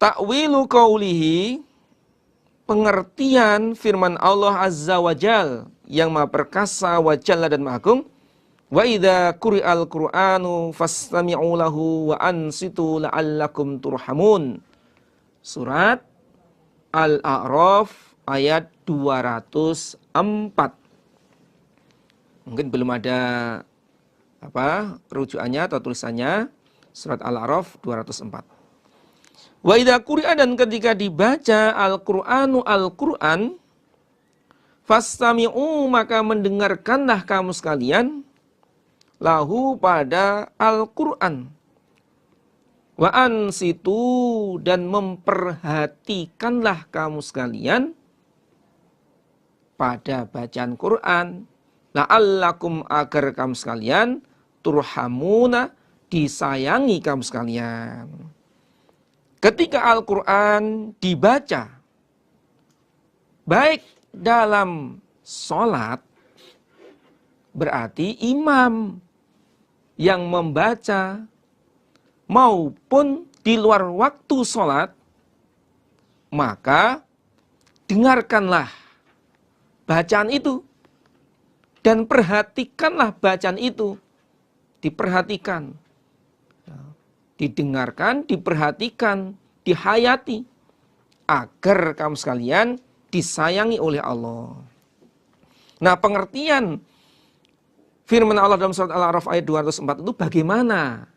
Ta'wilu qawlihi, pengertian firman Allah Azza wa Jal, yang maha perkasa wa jalla dan maha agung. Wa idza quri'al Qur'anu fastami'u lahu wa ansitu la'allakum turhamun. Surat Al-A'raf ayat 204. Mungkin belum ada rujukannya atau tulisannya. Surat Al-A'raf 204. Wa idza quri'a, dan ketika dibaca Al-Qur'anu, Al-Qur'an, fastami'u, maka mendengarkanlah kamu sekalian, lahu, pada Al-Qur'an, wa ansitu, dan memperhatikanlah kamu sekalian pada bacaan Quran, la'allakum, agar kamu sekalian, turhamuna, disayangi kamu sekalian. Ketika Al-Quran dibaca, baik dalam sholat, berarti imam yang membaca, maupun di luar waktu sholat, maka dengarkanlah bacaan itu dan perhatikanlah bacaan itu. Diperhatikan, didengarkan, diperhatikan, dihayati, agar kamu sekalian disayangi oleh Allah. Nah, pengertian firman Allah dalam surat Al-A'raf ayat 204 itu bagaimana?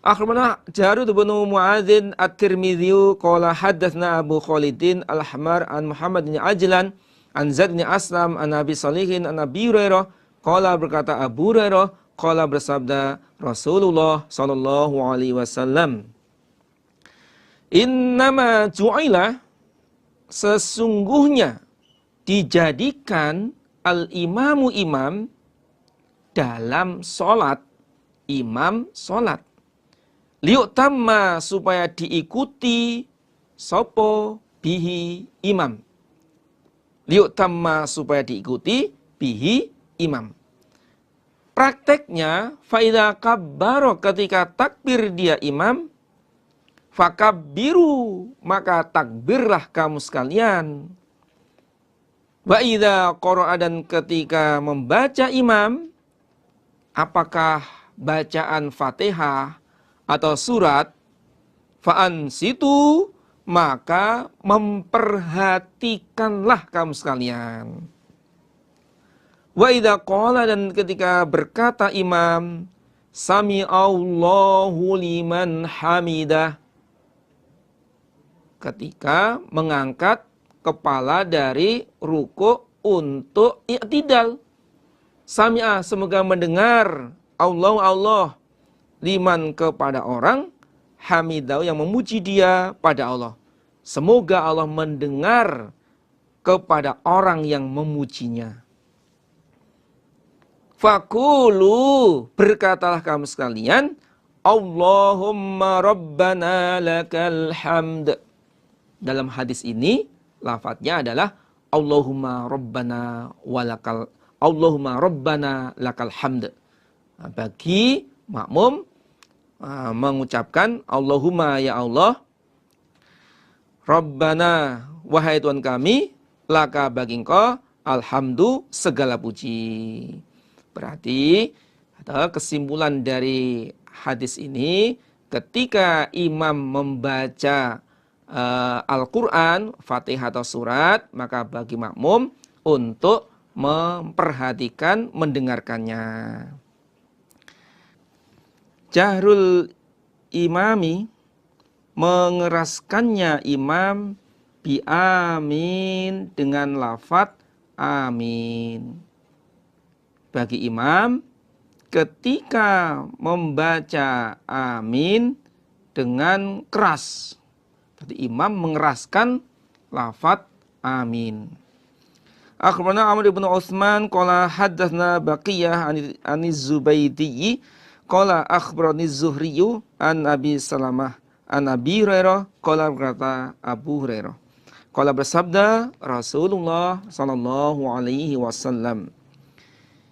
Akhbarana Jarud bin Muadzin At-Tirmidzi qala hadatsna Abu Khalidin Al-Ahmar an Muhammad bin Ajlan an Zaid bin Aslam an Abi Salihin an Abi Hurairah qala, berkata Abu Hurairah, qala, bersabda Rasulullah sallallahu alaihi wasallam, innama ju'ila, sesungguhnya dijadikan al-imamu, imam, dalam sholat, imam sholat, liutamma, supaya diikuti, sopo, bihi, imam, liutamma, supaya diikuti, bihi, imam. Prakteknya, faidha kabbaro, ketika takbir dia imam, fakabbiru, maka takbirlah kamu sekalian. Wa idza qara'a, dan ketika membaca imam, apakah bacaan Fatihah atau surat, fa'ansitu, maka memperhatikanlah kamu sekalian. Wa idza qala, dan ketika berkata imam, Sami'allahu liman hamidah. Ketika mengangkat kepala dari ruku untuk i'tidal. Sami'a, semoga mendengar, Allah liman kepada orang, hamidah yang memuji dia pada Allah. Semoga Allah mendengar kepada orang yang memujinya. Fakulu, berkatalah kamu sekalian, Allahumma rabbana lakal hamd. Dalam hadis ini, lafadznya adalah Allahumma rabbana lakal hamd. Nah, bagi makmum mengucapkan Allahumma ya Allah, Rabbana wahai Tuhan kami, laka bagi engkau, alhamdu segala puji. Berarti kesimpulan dari hadis ini, ketika imam membaca Al-Quran, Fatihah atau surat, maka bagi makmum untuk memperhatikan, mendengarkannya. Jahrul imami, mengeraskannya imam, bi amin, dengan lafadz amin. Bagi imam, ketika membaca amin dengan keras. Berarti imam mengeraskan lafadz amin. Akhbarana Amr bin Utsman qala haddatsna Baqiyah an Zubaydi qala akhbarani Zuhriyu an Abi Salamah an Abi Hurairah qala, berkata Abu Hurairah, qala bersabda Rasulullah sallallahu alaihi wasallam,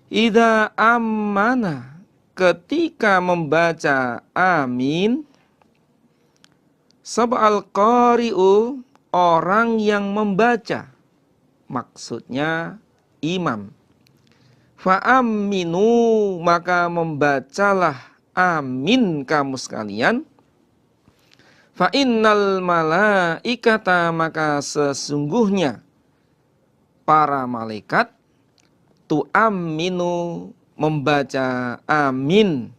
idza amana, ketika membaca amin, sab'al qari'u, orang yang membaca, maksudnya imam, fa'aminu, maka membacalah amin kamu sekalian, fa'innal malaikata, maka sesungguhnya para malaikat, tu'aminu, membaca amin,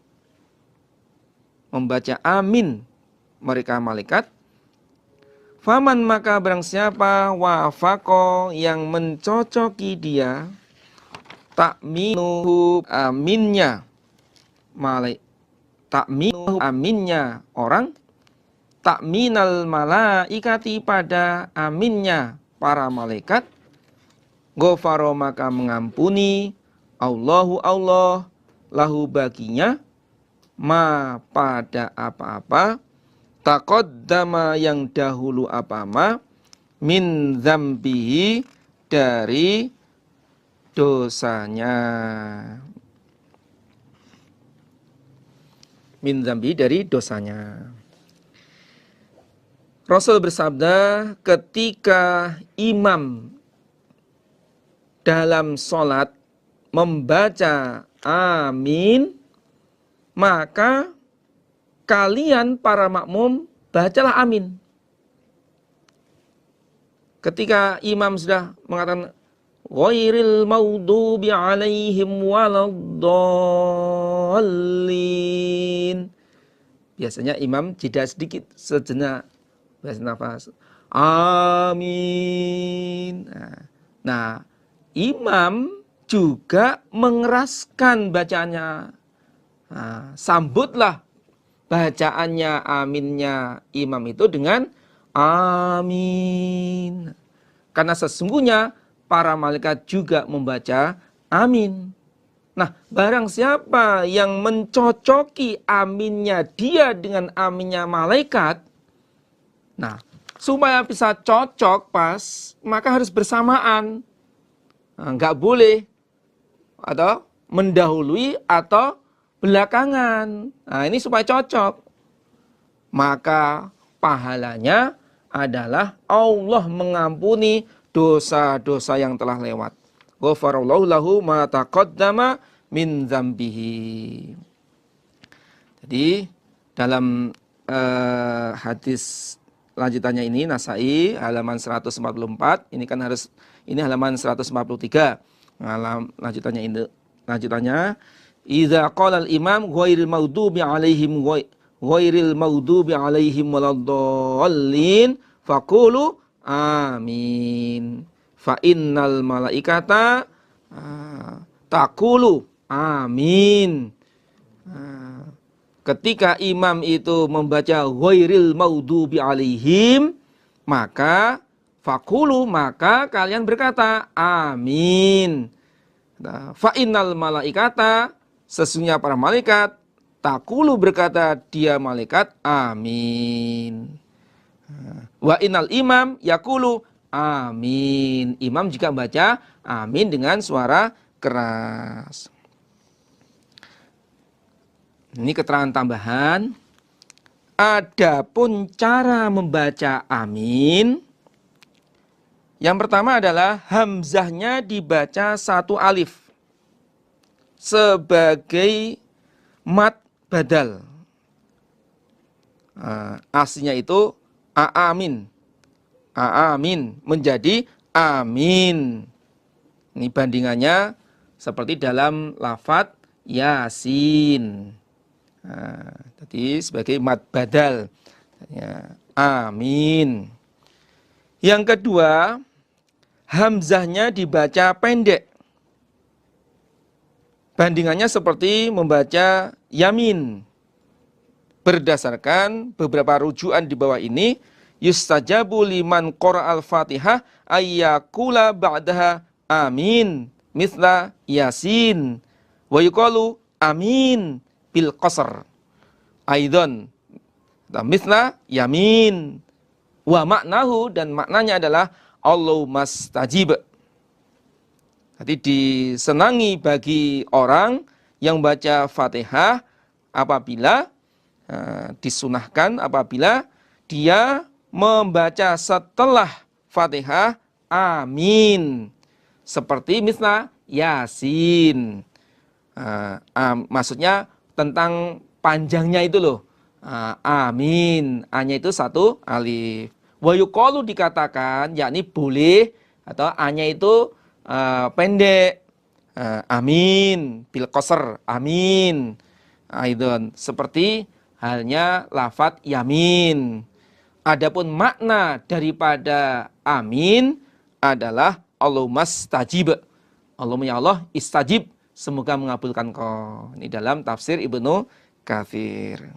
mereka malaikat. Faman, maka barang siapa, wafako, yang mencocoki dia, takminuhu, aminnya takminuhu, aminnya orang, takminal malaikati, pada aminnya para malaikat, ghafaro, maka mengampuni, Allahu Allah, lahu baginya, ma, pada apa-apa, taqaddama, yang dahulu apa-apa, min dzambihi, dari dosanya. Min dzambihi, dari dosanya. Rasul bersabda, ketika imam dalam sholat membaca amin, maka kalian para makmum bacalah amin. Ketika imam sudah mengatakan ghairil maghdubi alaihim waladdallin, biasanya imam jeda sedikit, sejenak, nafas, amin. Nah, imam juga mengeraskan bacaannya. Nah, sambutlah bacaannya, aminnya imam itu dengan amin. Karena sesungguhnya para malaikat juga membaca amin. Nah, barang siapa yang mencocoki aminnya dia dengan aminnya malaikat, nah, supaya bisa cocok pas, maka harus bersamaan. Nah, nggak boleh atau mendahului atau belakangan. Nah, ini supaya cocok. Maka pahalanya adalah Allah mengampuni dosa-dosa yang telah lewat. Ghafarallahu lahu ma taqaddama min dzambihi. Jadi dalam hadis lanjutannya ini Nasai halaman 144, ini kan harus, ini halaman 143. Lanjutannya Idza qala al-imam ghairil maghdubi alaihim waladdallin faqulu amin. Fa innal malaikata taqulu amin. Ketika imam itu membaca ghairil maghdubi alaihim, maka faqulu, maka kalian berkata amin. Nah, fa innal malaikata, sesungguhnya para malaikat, taqulu, berkata dia malaikat, amin. Wa innal imam yaqulu amin. Imam juga membaca amin dengan suara keras. Ini keterangan tambahan. Adapun cara membaca amin, yang pertama adalah hamzahnya dibaca satu alif sebagai mad badal. Aslinya itu aamin. Aamin menjadi amin. Ini bandingannya seperti dalam lafadz Yasin. Jadi sebagai mad badal. Amin. Yang kedua, hamzahnya dibaca pendek. Bandingannya seperti membaca yamin. Berdasarkan beberapa rujukan di bawah ini, yustajabu liman qara'al Fatihah ayyakula ba'daha amin mithla Yasin wa yuqalu amin bil qasr. Aidan mithla yamin wa maknahu, dan maknanya adalah Allahumma stajib. Jadi disenangi bagi orang yang baca Fatihah apabila disunahkan apabila dia membaca setelah Fatihah amin. Seperti misalnya Yasin. Maksudnya tentang panjangnya itu loh. Amin. A-nya itu satu alif. Wa yuqalu dikatakan, yakni boleh, atau A-nya itu pendek. Amin bil qasr, amin. Aidon, seperti halnya lafadz yamin. Adapun makna daripada amin adalah Allahumma stajib. Allahumma ya Allah istajib, semoga mengabulkan kau. Ini dalam tafsir Ibnu Katsir.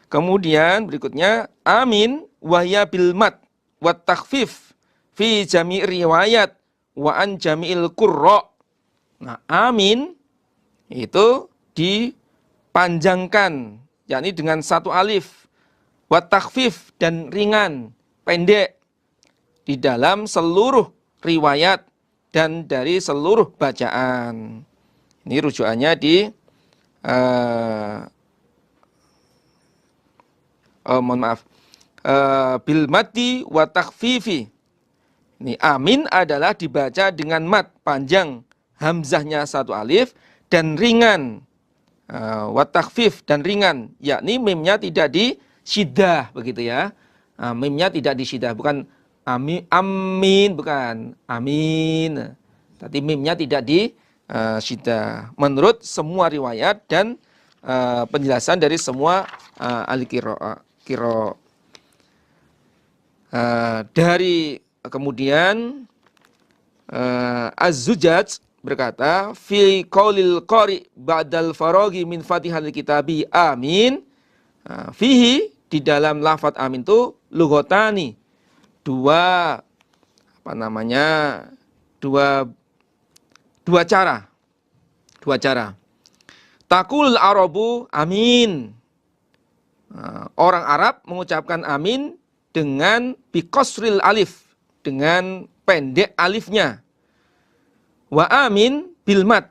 Kemudian berikutnya amin wahya bil mad wa takhfif fi jami' riwayat wa an jami'il qurra. Nah, amin itu dipanjangkan, yakni dengan satu alif, wa takhfif, dan ringan, pendek di dalam seluruh riwayat dan dari seluruh bacaan. Ini rujukannya di bil maddi wa takhfifi. Ini amin adalah dibaca dengan mad panjang, hamzahnya satu alif, dan ringan, wa takhfif, dan ringan, yakni mimnya tidak disyiddah, begitu ya. Mimnya tidak disyiddah, bukan amin, bukan amin. Tapi mimnya tidak disyiddah. Menurut semua riwayat dan penjelasan dari semua ahli qiraah. Dari kemudian Az-Zujaj berkata, fi qaulil qari ba'dal faraghi min fatihal kitabi amin, fihi, di dalam lafadz amin itu lughatani, dua cara. Taqul arabu amin. Orang Arab mengucapkan amin dengan biqasril alif, dengan pendek alifnya. Wa amin bil mad,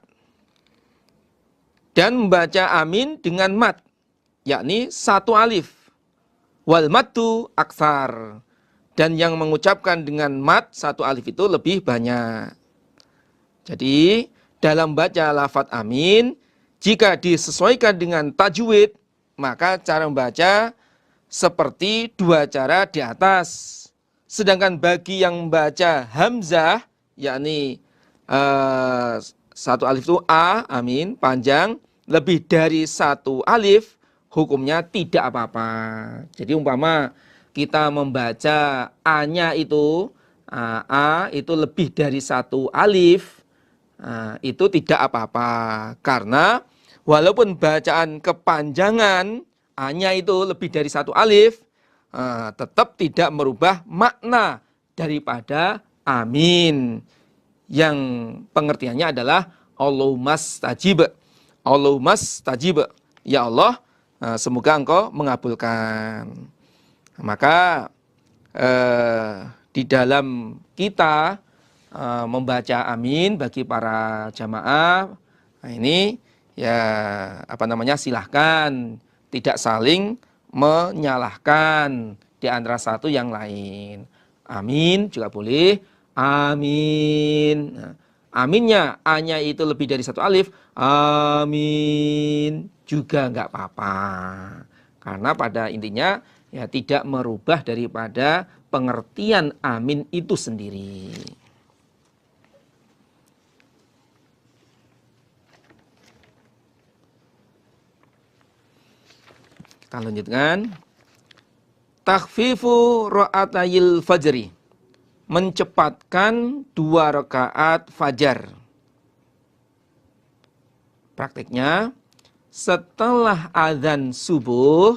dan membaca amin dengan mad, yakni satu alif. Wal maddu aksar, dan yang mengucapkan dengan mad satu alif itu lebih banyak. Jadi dalam baca lafadz amin, jika disesuaikan dengan tajwid, maka cara membaca seperti dua cara di atas. Sedangkan bagi yang membaca hamzah, yakni satu alif itu a, amin, panjang, lebih dari satu alif, hukumnya tidak apa-apa. Jadi umpama kita membaca a-nya itu, a itu lebih dari satu alif, itu tidak apa-apa. Karena walaupun bacaan kepanjangan a-nya itu lebih dari satu alif, tetap tidak merubah makna daripada amin. Yang pengertiannya adalah Allahumma stajib. Allahumma stajib. Ya Allah, semoga engkau mengabulkan. Maka di dalam kita membaca amin bagi para jamaah, nah ini ya silahkan tidak saling menyalahkan di antara satu yang lain. Amin juga boleh. Amin. Nah, aminnya a-nya itu lebih dari satu alif. Amin juga nggak apa-apa. Karena pada intinya ya tidak merubah daripada pengertian amin itu sendiri. Kita lanjutkan. Takhfifu ra'atayil fajri. Mencepatkan 2 rakaat fajar. Praktiknya, setelah azan subuh,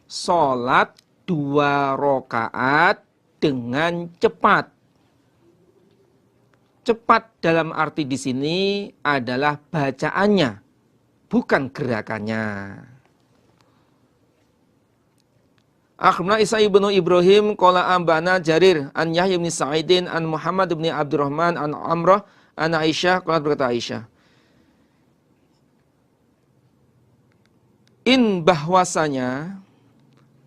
sholat 2 rakaat dengan cepat. Cepat dalam arti di sini adalah bacaannya, bukan gerakannya. Akhbarana Isa ibnu Ibrahim qala ambana Jarir an Yahya bin Sa'idin an Muhammad bin Abdurrahman an Amrah an Aisyah qalat berkata Aisyah, in bahwasanya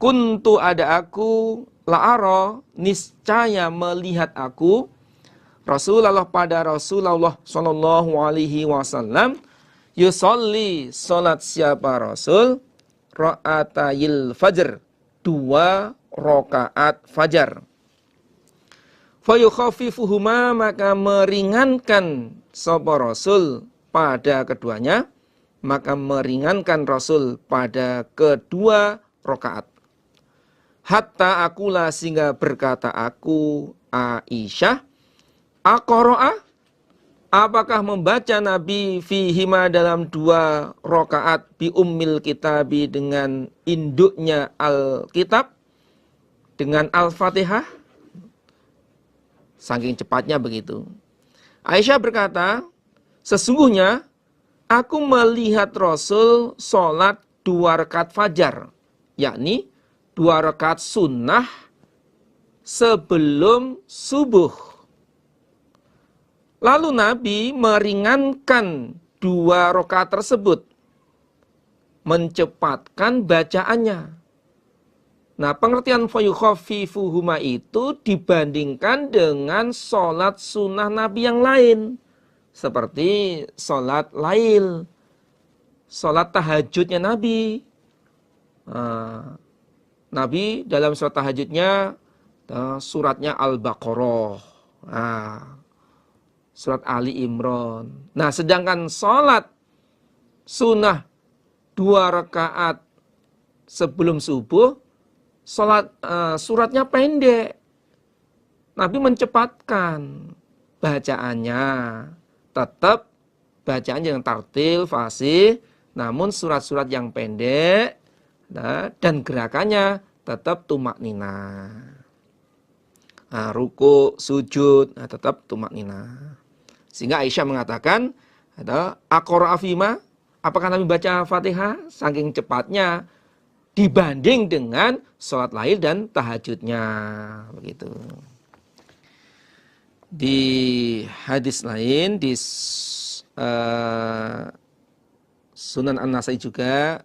kuntu ada aku la'ara niscaya melihat aku Rasulullah pada Rasulullah sallallahu alaihi wasallam yusolli salat siapa Rasul ra'atayil fajr 2 rakaat fajar. Fayukhaffifuhuma maka meringankan sapa Rasul pada keduanya, maka meringankan Rasul pada kedua rakaat. Hatta akulah sehingga berkata aku Aisyah, aqra'a apakah membaca Nabi fihima dalam 2 rakaat bi ummil kitabi dengan induknya Alkitab dengan Al-Fatihah? Saking cepatnya begitu. Aisyah berkata, sesungguhnya aku melihat Rasul sholat 2 rakaat fajar, yakni 2 rakaat sunnah sebelum subuh. Lalu Nabi meringankan 2 rakaat tersebut, mencepatkan bacaannya. Nah, pengertian fayukhaffifuhuma itu dibandingkan dengan sholat sunnah Nabi yang lain. Seperti sholat lail, sholat tahajudnya Nabi. Nabi dalam sholat tahajudnya, suratnya Al-Baqarah. Surat Ali Imran. Nah, sedangkan sholat sunnah 2 rakaat sebelum subuh, suratnya pendek. Nabi mencepatkan bacaannya. Tetap bacaan yang tartil, fasih, namun surat-surat yang pendek, dan gerakannya tetap tumak nina. Ruku, sujud, tetap tumak nina. Sehingga Aisyah mengatakan, aqra'a fima, apakah Nabi baca Fatihah? Saking cepatnya dibanding dengan sholat lail dan tahajudnya. Begitu. Di hadis lain, di Sunan An-Nasai juga,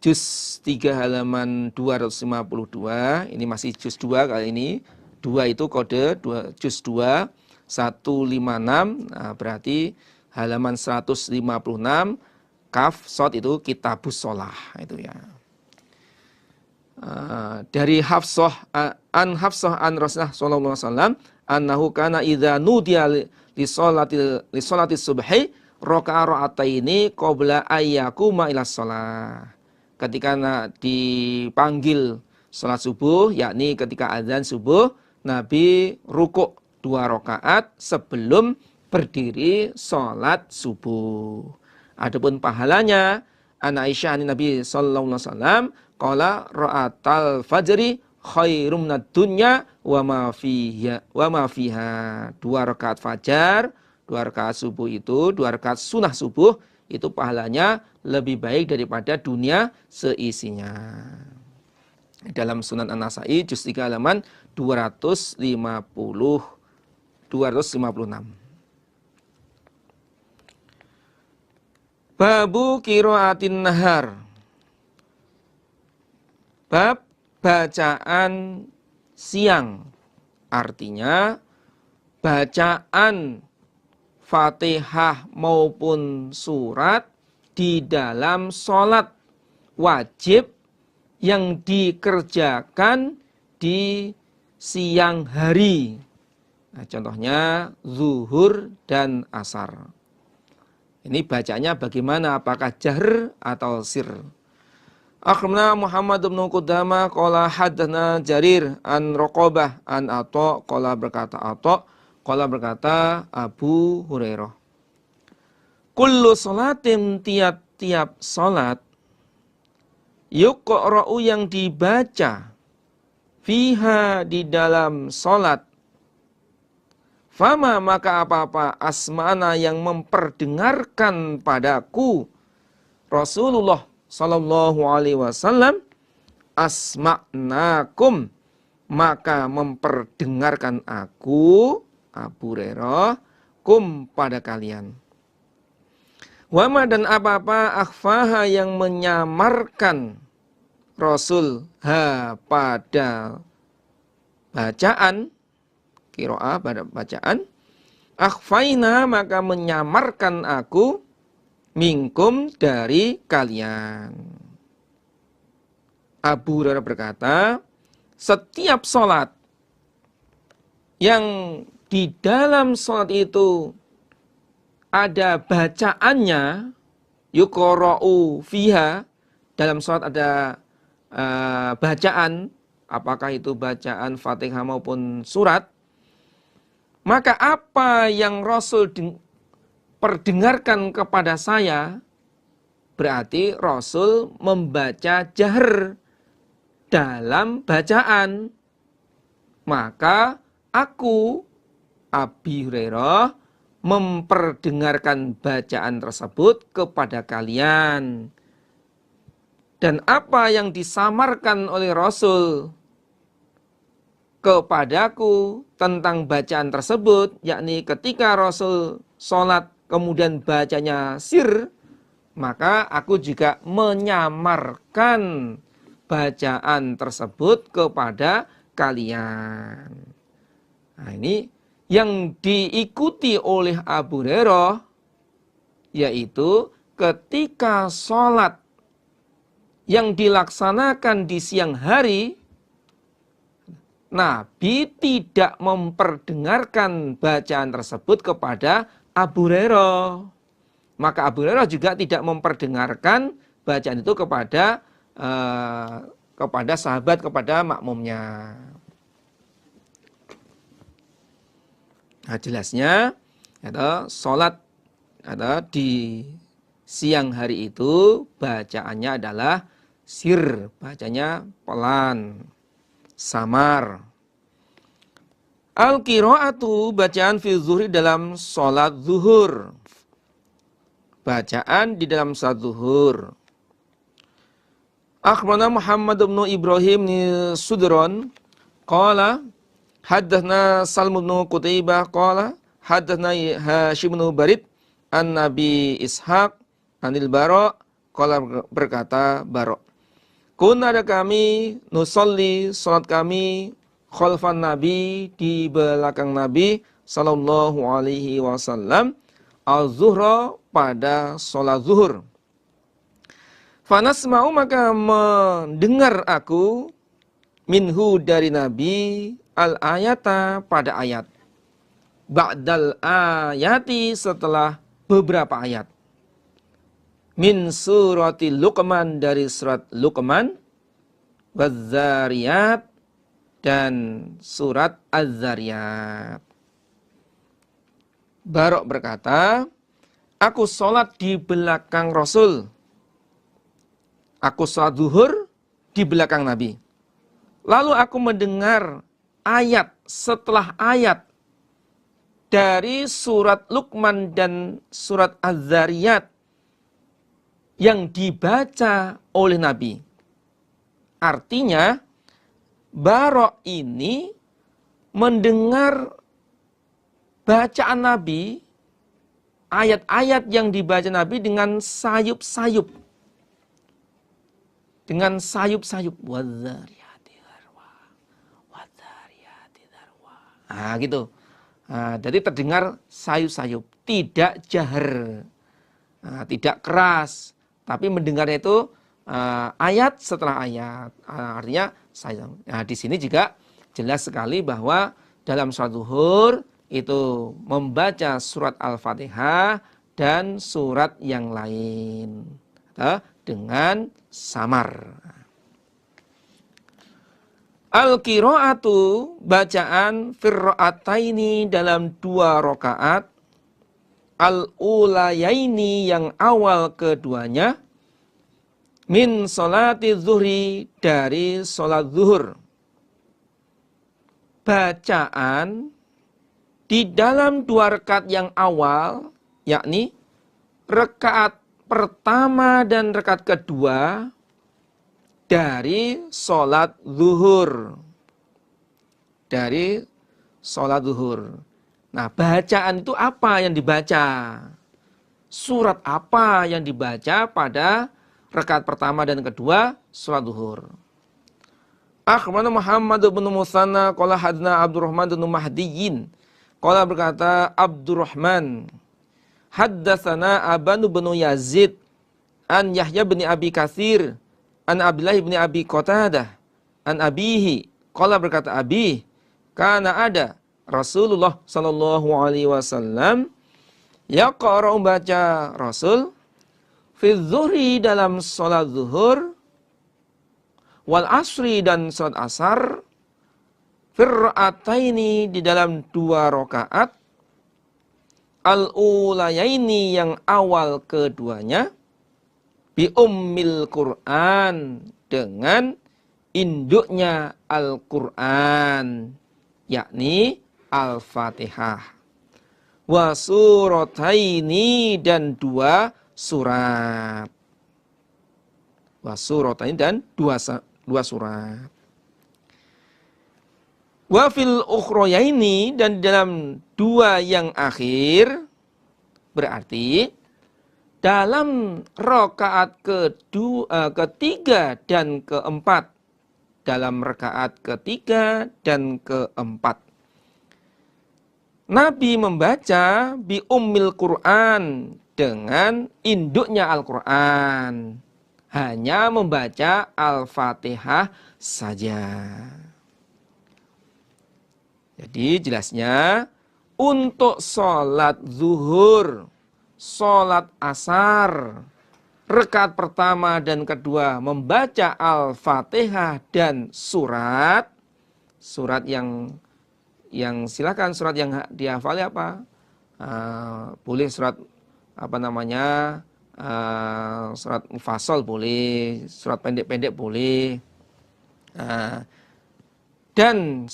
juz 3 halaman 252, ini masih juz 2 kali ini, 2 itu kode, juz 2, 156, berarti halaman 156, kaf, sod itu kitabus sholah, itu ya. Dari Hafsah an Rasulullah sallallahu alaihi wasallam annahu kana idza nudiya li sholati subhi raka'a raka'ataini qabla ayyakuma ila shalah. Ketika dipanggil salat subuh, yakni ketika azan subuh, Nabi rukuk 2 rakaat sebelum berdiri salat subuh. Adapun pahalanya, an Aisyah ani Nabi sallallahu alaihi wasallam qala ra'atal fajri khairum minad dunya wa ma fiha. 2 rakaat fajar, 2 rakaat subuh itu, 2 rakaat sunah subuh itu pahalanya lebih baik daripada dunia seisinya. Dalam Sunan An-Nasa'i juz 3 halaman 256. Babu qiraatin nahar. Bab bacaan siang. Artinya bacaan Fatihah maupun surat di dalam sholat wajib yang dikerjakan di siang hari. Nah, contohnya zuhur dan asar. Ini bacanya bagaimana? Apakah jahr atau sir? Akhbarana Muhammad bin Qudamah qala hadatsana Jarir an Raqabah an Atha qala berkata Atha qala berkata Abu Hurairah. Kullu salatin tiap-tiap salat yuqra'u yang dibaca fiha di dalam salat. Fama maka apa-apa asma'ana yang memperdengarkan padaku Rasulullah sallallahu alaihi wasallam asma'nakum maka memperdengarkan aku Abu Hurairah kum pada kalian. Wama dan apa-apa akhfaha yang menyamarkan Rasul ha pada bacaan qiraah pada bacaan akhfaina maka menyamarkan aku minkum dari kalian. Abu Hurairah berkata, setiap salat yang di dalam salat itu ada bacaannya, yuqra'u fiha, dalam salat ada bacaan, apakah itu bacaan Fatihah maupun surat, maka apa yang Rasul perdengarkan kepada saya, berarti Rasul membaca jahr dalam bacaan. Maka aku, Abi Hurairah, memperdengarkan bacaan tersebut kepada kalian. Dan apa yang disamarkan oleh Rasul kepadaku tentang bacaan tersebut, yakni ketika Rasul sholat kemudian bacanya sir, maka aku juga menyamarkan bacaan tersebut kepada kalian. Nah, ini yang diikuti oleh Abu Hurairah, yaitu ketika sholat yang dilaksanakan di siang hari, Nabi tidak memperdengarkan bacaan tersebut kepada Abu Hurairah. Maka Abu Hurairah juga tidak memperdengarkan bacaan itu kepada sahabat, kepada makmumnya. Nah, jelasnya sholat di siang hari itu bacaannya adalah sir, bacanya pelan, samar. Al-qira'atu bacaan fi zuhri dalam sholat zuhur. Bacaan di dalam sholat zuhur. Akhbarana Muhammad bin Ibrahim bin Sudron qala haddatsna Salm bin Qutaibah qala haddatsna Hashim bin Barid an Nabi Ishaq anil Bara qala berkata Bara kunna ada kami nusolli salat kami khalfan Nabi di belakang Nabi sallallahu alaihi wasallam az-zuhra pada salat zuhur. Fanasma'u maka mendengar aku minhu dari Nabi al-ayata pada ayat. ba'dal ayati, setelah beberapa ayat. Min surati Luqman, dari surat Luqman, waz-zariyat, dan surat Az-Zariyat. Barok berkata, aku sholat di belakang Rasul. Aku sholat zuhur di belakang Nabi. Lalu aku mendengar ayat setelah ayat dari surat Luqman dan surat Az-Zariyat yang dibaca oleh Nabi. Artinya, Barok ini mendengar bacaan Nabi, ayat-ayat yang dibaca Nabi dengan sayup-sayup. Dengan sayup-sayup. Wadzariyati dzarwa, wadzariyati dzarwa. Nah, gitu. Nah, jadi terdengar sayup-sayup, tidak jahar, nah, tidak keras, tapi mendengarnya itu ayat setelah ayat. Artinya sayup. Nah, di sini juga jelas sekali bahwa dalam surat zuhur itu membaca surat Al-Fatihah dan surat yang lain dengan samar. Al-qiraatu, bacaan firra'ataini, dalam 2 rakaat. Al-ulayaini, yang awal keduanya. Min sholati zuhri, dari sholat zuhur. Bacaan di dalam 2 rakaat yang awal, yakni rakaat pertama dan rakaat kedua dari sholat zuhur. Dari sholat zuhur. Nah, bacaan itu apa yang dibaca? Surat apa yang dibaca pada rakaat pertama dan kedua sholat zuhur? Akhbarana Muhammad bin Musanna qala hadna Abdurrahman bin Mahdiyin. Qala berkata Abdurrahman, haddatsana Aban bin Yazid an Yahya bin Abi Katsir an Abdullah bin Abi Qatadah an abihi. Qala berkata abi, kana ada Rasulullah sallallahu alaihi wasallam yaqra'u, baca Rasul, fi zuhri, dalam salat zuhur, wal asri, dan salat asar, firra'ataini, di dalam 2 rakaat, al-ulayaini, yang awal keduanya, bi ummil Qur'an, dengan induknya Al-Qur'an, yakni Al-Fatihah. Wa surataini, dan 2 surat. Wa surataini, dan 2 surat. Wa fil ukhrayaini, dan dalam 2 yang akhir, berarti dalam rakaat ketiga dan keempat. Dalam rakaat ketiga dan keempat, Nabi membaca bi ummil Qur'an, dengan induknya Al-Qur'an. Hanya membaca Al-Fatihah saja. Jadi jelasnya, untuk sholat zuhur, sholat asar, rakaat pertama dan kedua membaca Al-Fatihah dan surat yang silakan, surat yang dihafali apa? Boleh surat surat mufassal boleh, surat pendek-pendek boleh. Dan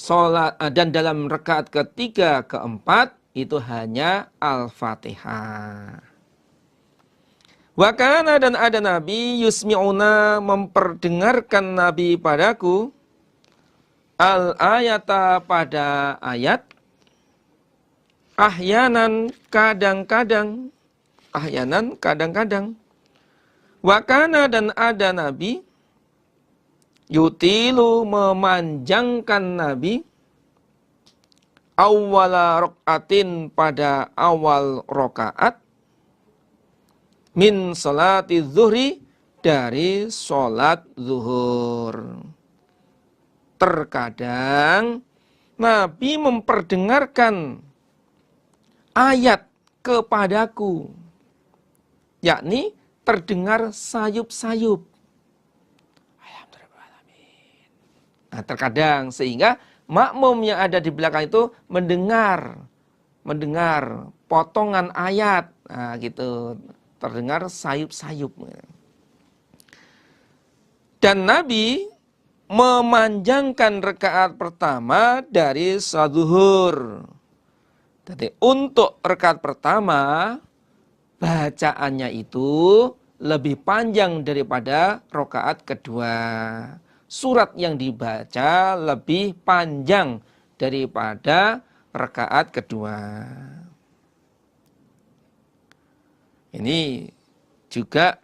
dalam rakaat ketiga keempat itu hanya Al-Fatihah. Wa kana, dan ada Nabi, yusmi'una, memperdengarkan Nabi padaku, al-ayata, pada ayat, ahyanan, kadang-kadang, wa kana, dan ada Nabi, yutilu, memanjangkan Nabi, awwala rokaatin, pada awal rokaat, min salati zuhri, dari sholat zuhur. Terkadang Nabi memperdengarkan ayat kepadaku, yakni terdengar sayup-sayup. Nah, terkadang sehingga makmum yang ada di belakang itu mendengar potongan ayat, nah, gitu, terdengar sayup-sayup. Dan Nabi memanjangkan rakaat pertama dari salat zuhur. Jadi untuk rakaat pertama bacaannya itu lebih panjang daripada rakaat kedua. Surat yang dibaca lebih panjang daripada rakaat kedua. Ini juga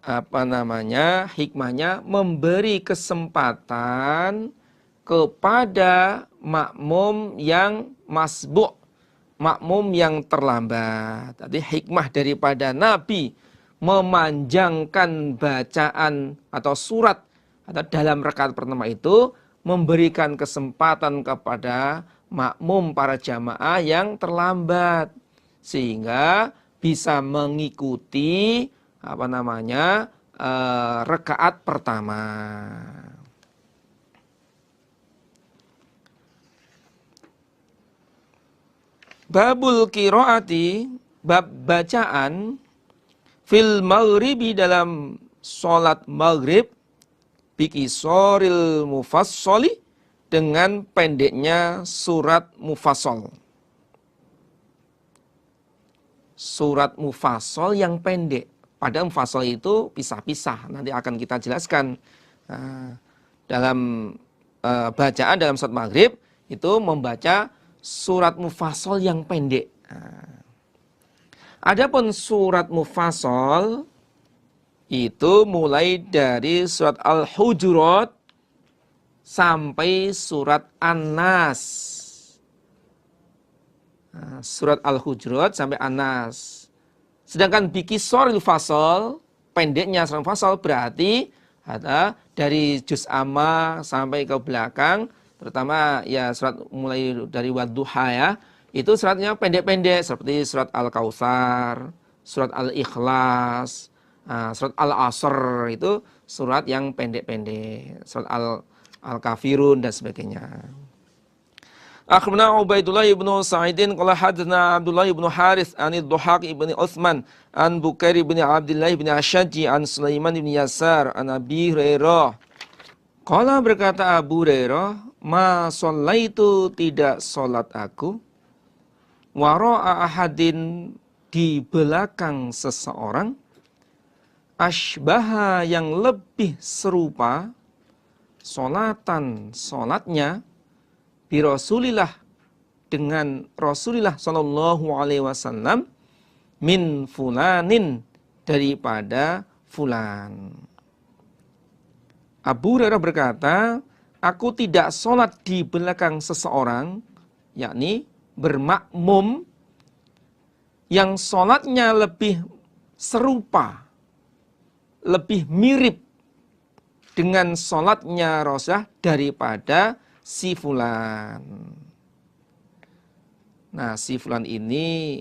hikmahnya memberi kesempatan kepada makmum yang masbu', makmum yang terlambat. Tadi hikmah daripada Nabi memanjangkan bacaan atau surat atau dalam rakaat pertama itu memberikan kesempatan kepada makmum para jamaah yang terlambat sehingga bisa mengikuti rakaat pertama. Babul qiraati, bab bacaan fil maghribi dalam sholat maghrib bikisoril mufassoli dengan pendeknya surat mufassal. Surat mufassal yang pendek. Padahal mufassal itu pisah-pisah. Nanti akan kita jelaskan. Dalam bacaan dalam sholat maghrib itu membaca surat mufassal yang pendek. Adapun surat mufassal itu mulai dari surat Al-Hujurat sampai surat An-Nas. Surat Al-Hujurat sampai An-Nas. Sedangkan bikisoril fasal, pendeknya surat fasal berarti ada dari juz amma sampai ke belakang, terutama ya surat mulai dari wadduha ya, itu suratnya pendek-pendek seperti surat Al-Kautsar, surat Al-Ikhlas, surat Al-Asr itu surat yang pendek-pendek, surat Al-Kafirun dan sebagainya. Akhbarana Ubaidullah ibnu Sa'idin qala hadatsana Abdullah ibnu Harits an Ad-Dhahhak ibnu Utsman an Bukair ibnu Abdullah ibnu Asyajji an Sulaiman ibnu Yasar an Abi Hurairah. Qala berkata Abu Hurairah, ma shallaitu tidak salat aku wara'a ahadin di belakang seseorang asbaha yang lebih serupa solatnya bi Rasulillah dengan Rasulullah sallallahu alaihi wasallam min fulanin daripada fulan. Abu Hurairah berkata, aku tidak sholat di belakang seseorang, yakni bermakmum yang sholatnya lebih serupa, lebih mirip dengan sholatnya Rasulullah daripada si fulan. Nah, si fulan ini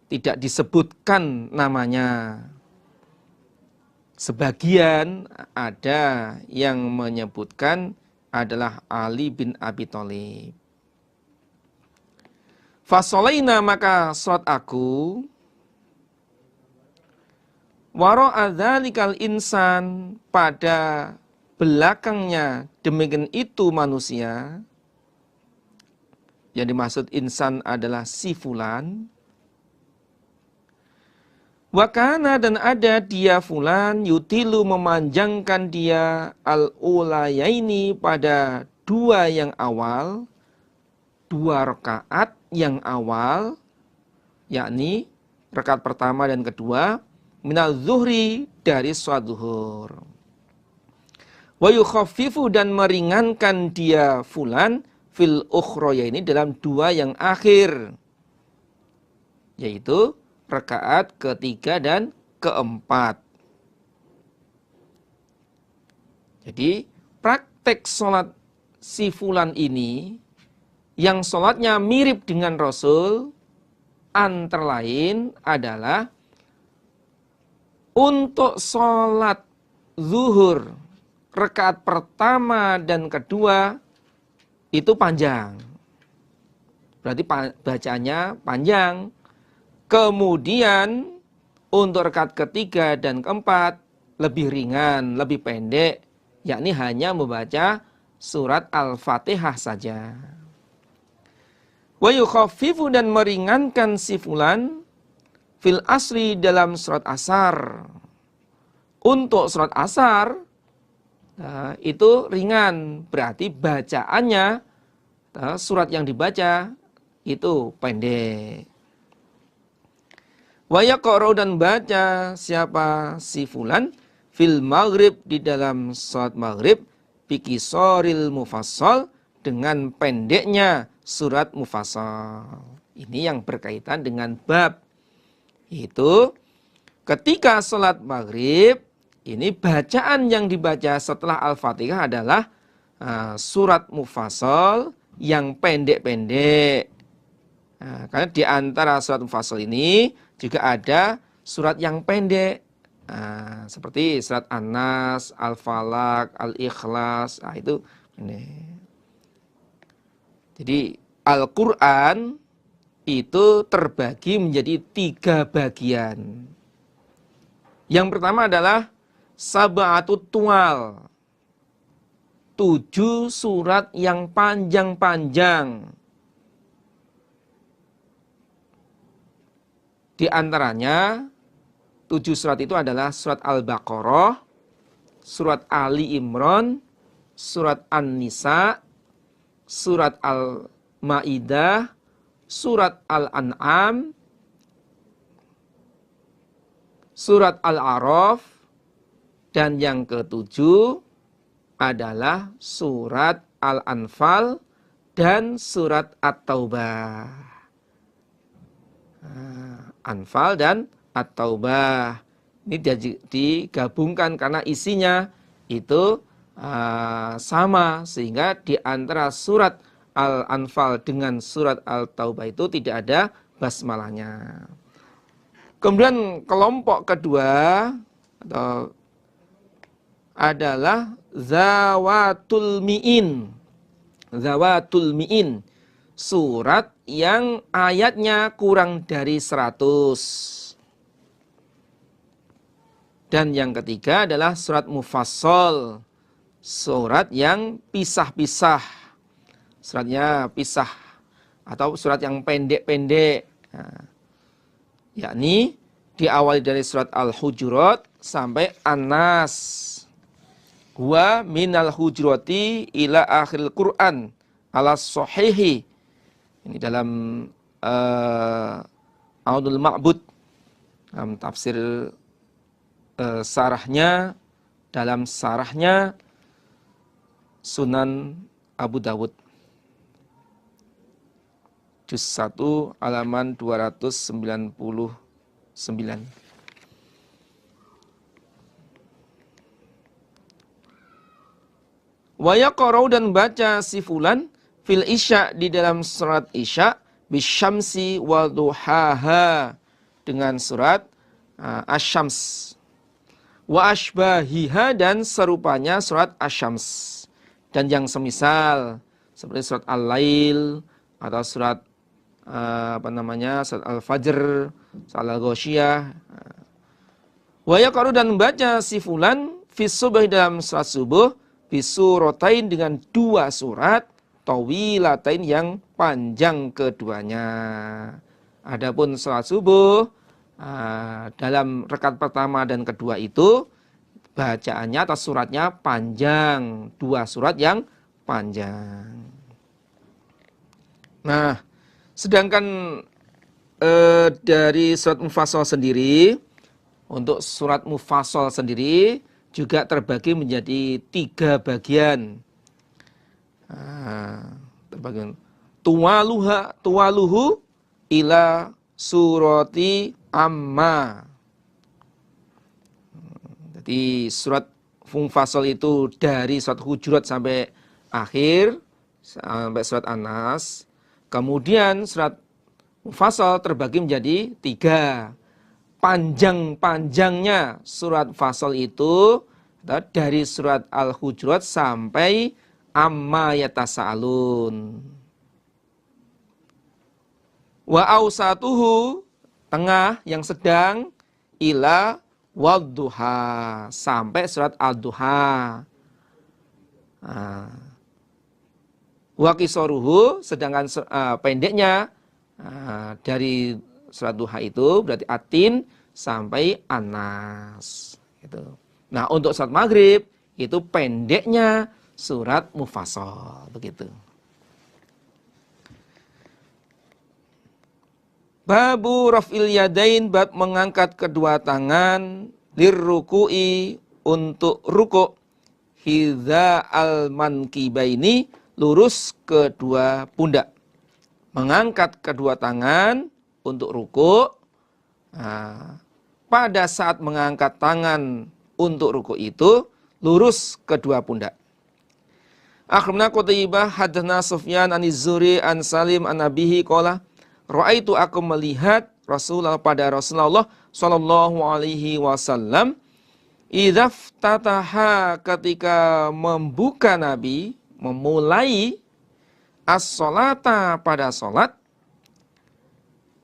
tidak disebutkan namanya. Sebagian ada yang menyebutkan adalah Ali bin Abi Thalib. Fasolaina maka sholat aku wara'a dzalikal insan pada belakangnya demikian itu manusia. Yang dimaksud insan adalah si fulan. Wakana dan ada dia fulan yutilu memanjangkan dia al-ulayaini pada dua yang awal, dua rakaat yang awal, yakni rakaat pertama dan kedua minal zuhri dari sholat zuhur. Wa yukhaffifu dan meringankan dia fulan fil ukhroyaini dalam dua yang akhir, yaitu rakaat ketiga dan keempat. Jadi praktek sholat si fulan ini yang sholatnya mirip dengan Rasul antara lain adalah untuk sholat zuhur rakaat pertama dan kedua itu panjang. Berarti bacaannya panjang. Kemudian untuk rakaat ketiga dan keempat lebih ringan, lebih pendek, yakni hanya membaca surat Al-Fatihah saja. Wa yukhaffifu dan meringankan si fulan fil asri dalam surat asar. Untuk surat asar itu ringan, berarti bacaannya surat yang dibaca itu pendek. Wa yaqra'u dan baca siapa si fulan fil maghrib di dalam salat maghrib biqisoril mufassal dengan pendeknya surat mufassal. Ini yang berkaitan dengan bab. Itu ketika salat maghrib ini bacaan yang dibaca setelah Al-Fatihah adalah surat mufassal yang pendek-pendek. Karena di antara surat mufassal ini juga ada surat yang pendek. Seperti surat An-Nas, Al-Falaq, Al-Ikhlas. Itu pendek. Jadi Al-Quran itu terbagi menjadi 3 bagian. Yang pertama adalah Sab'atut Tuwal, 7 surat yang panjang-panjang. Di antaranya 7 surat itu adalah surat Al-Baqarah, surat Ali Imran, surat An-Nisa, surat Al-Ma'idah, surat Al-An'am, surat Al-A'raf, dan yang ke-7 adalah surat Al-Anfal dan surat At-Taubah. Anfal dan At-Taubah. Ini digabungkan karena isinya itu sama, sehingga di antara surat Al-Anfal dengan surat Al-Taubah itu tidak ada basmalahnya. Kemudian kelompok kedua adalah Zawatul Mi'in. Zawatul Mi'in, surat yang ayatnya kurang dari 100. Dan yang ketiga adalah surat Mufassal, surat yang pisah-pisah. Suratnya pisah atau surat yang pendek-pendek. Yakni diawali dari surat Al-Hujurat sampai An-Nas. Wa minal hujurati ila akhiril Qur'an ala sahihi. Ini dalam Aunul Ma'bud, dalam tafsir sarahnya, dalam sarahnya Sunan Abu Dawud, juz 1 halaman 299. Wa yaqra'u dan baca si fulan fil isya di dalam surat isya bisyamsi wa duhaha dengan surat asy-syams wa asbahiha dan serupanya surat asy-syams dan yang semisal seperti surat Al-Lail atau surat surat Al-Fajr, surat Al-Ghasyiyah. Wa yaqra'u dan baca si fulan fi subhi dalam surat subuh bisuratain dengan 2 surat tawilatain yang panjang keduanya. Adapun salat subuh dalam rakaat pertama dan kedua itu bacaannya atau suratnya panjang, 2 surat yang panjang. Nah, sedangkan dari surat Mufassal sendiri, untuk surat Mufassal sendiri juga terbagi menjadi 3 bagian. Tuwaluhu ila surati amma. Jadi surat Mufassal itu dari surat Hujurat sampai akhir, sampai surat An-Nas. Kemudian surat Mufassal terbagi menjadi 3. Panjang-panjangnya surat Mufassal itu dari surat Al-Hujurat sampai Amma Yatasa'alun. Wa awsatuhu, tengah yang sedang, ila wadduha, sampai surat Ad-Duha. Wa qisaruhu, sedangkan pendeknya dari surat Duha itu berarti Atin sampai An-Nas gitu. Nah, untuk surat Maghrib itu pendeknya surat Mufassal begitu. Babu raf'il yadain, bab mengangkat kedua tangan, lirruku'i, untuk ruku', hidza al-mankibaini, lurus kedua pundak. Mengangkat kedua tangan untuk ruku'. Pada saat mengangkat tangan untuk ruku' itu, lurus kedua pundak. Akhbarana Qutaibah hadatsana Sufyan an Az-Zuhri an Salim an Abihi qala ra'aitu, aku melihat Rasulullah pada Rasulullah sallallahu alaihi wasallam idza ftataha, ketika membuka Nabi, memulai as-salata, pada salat,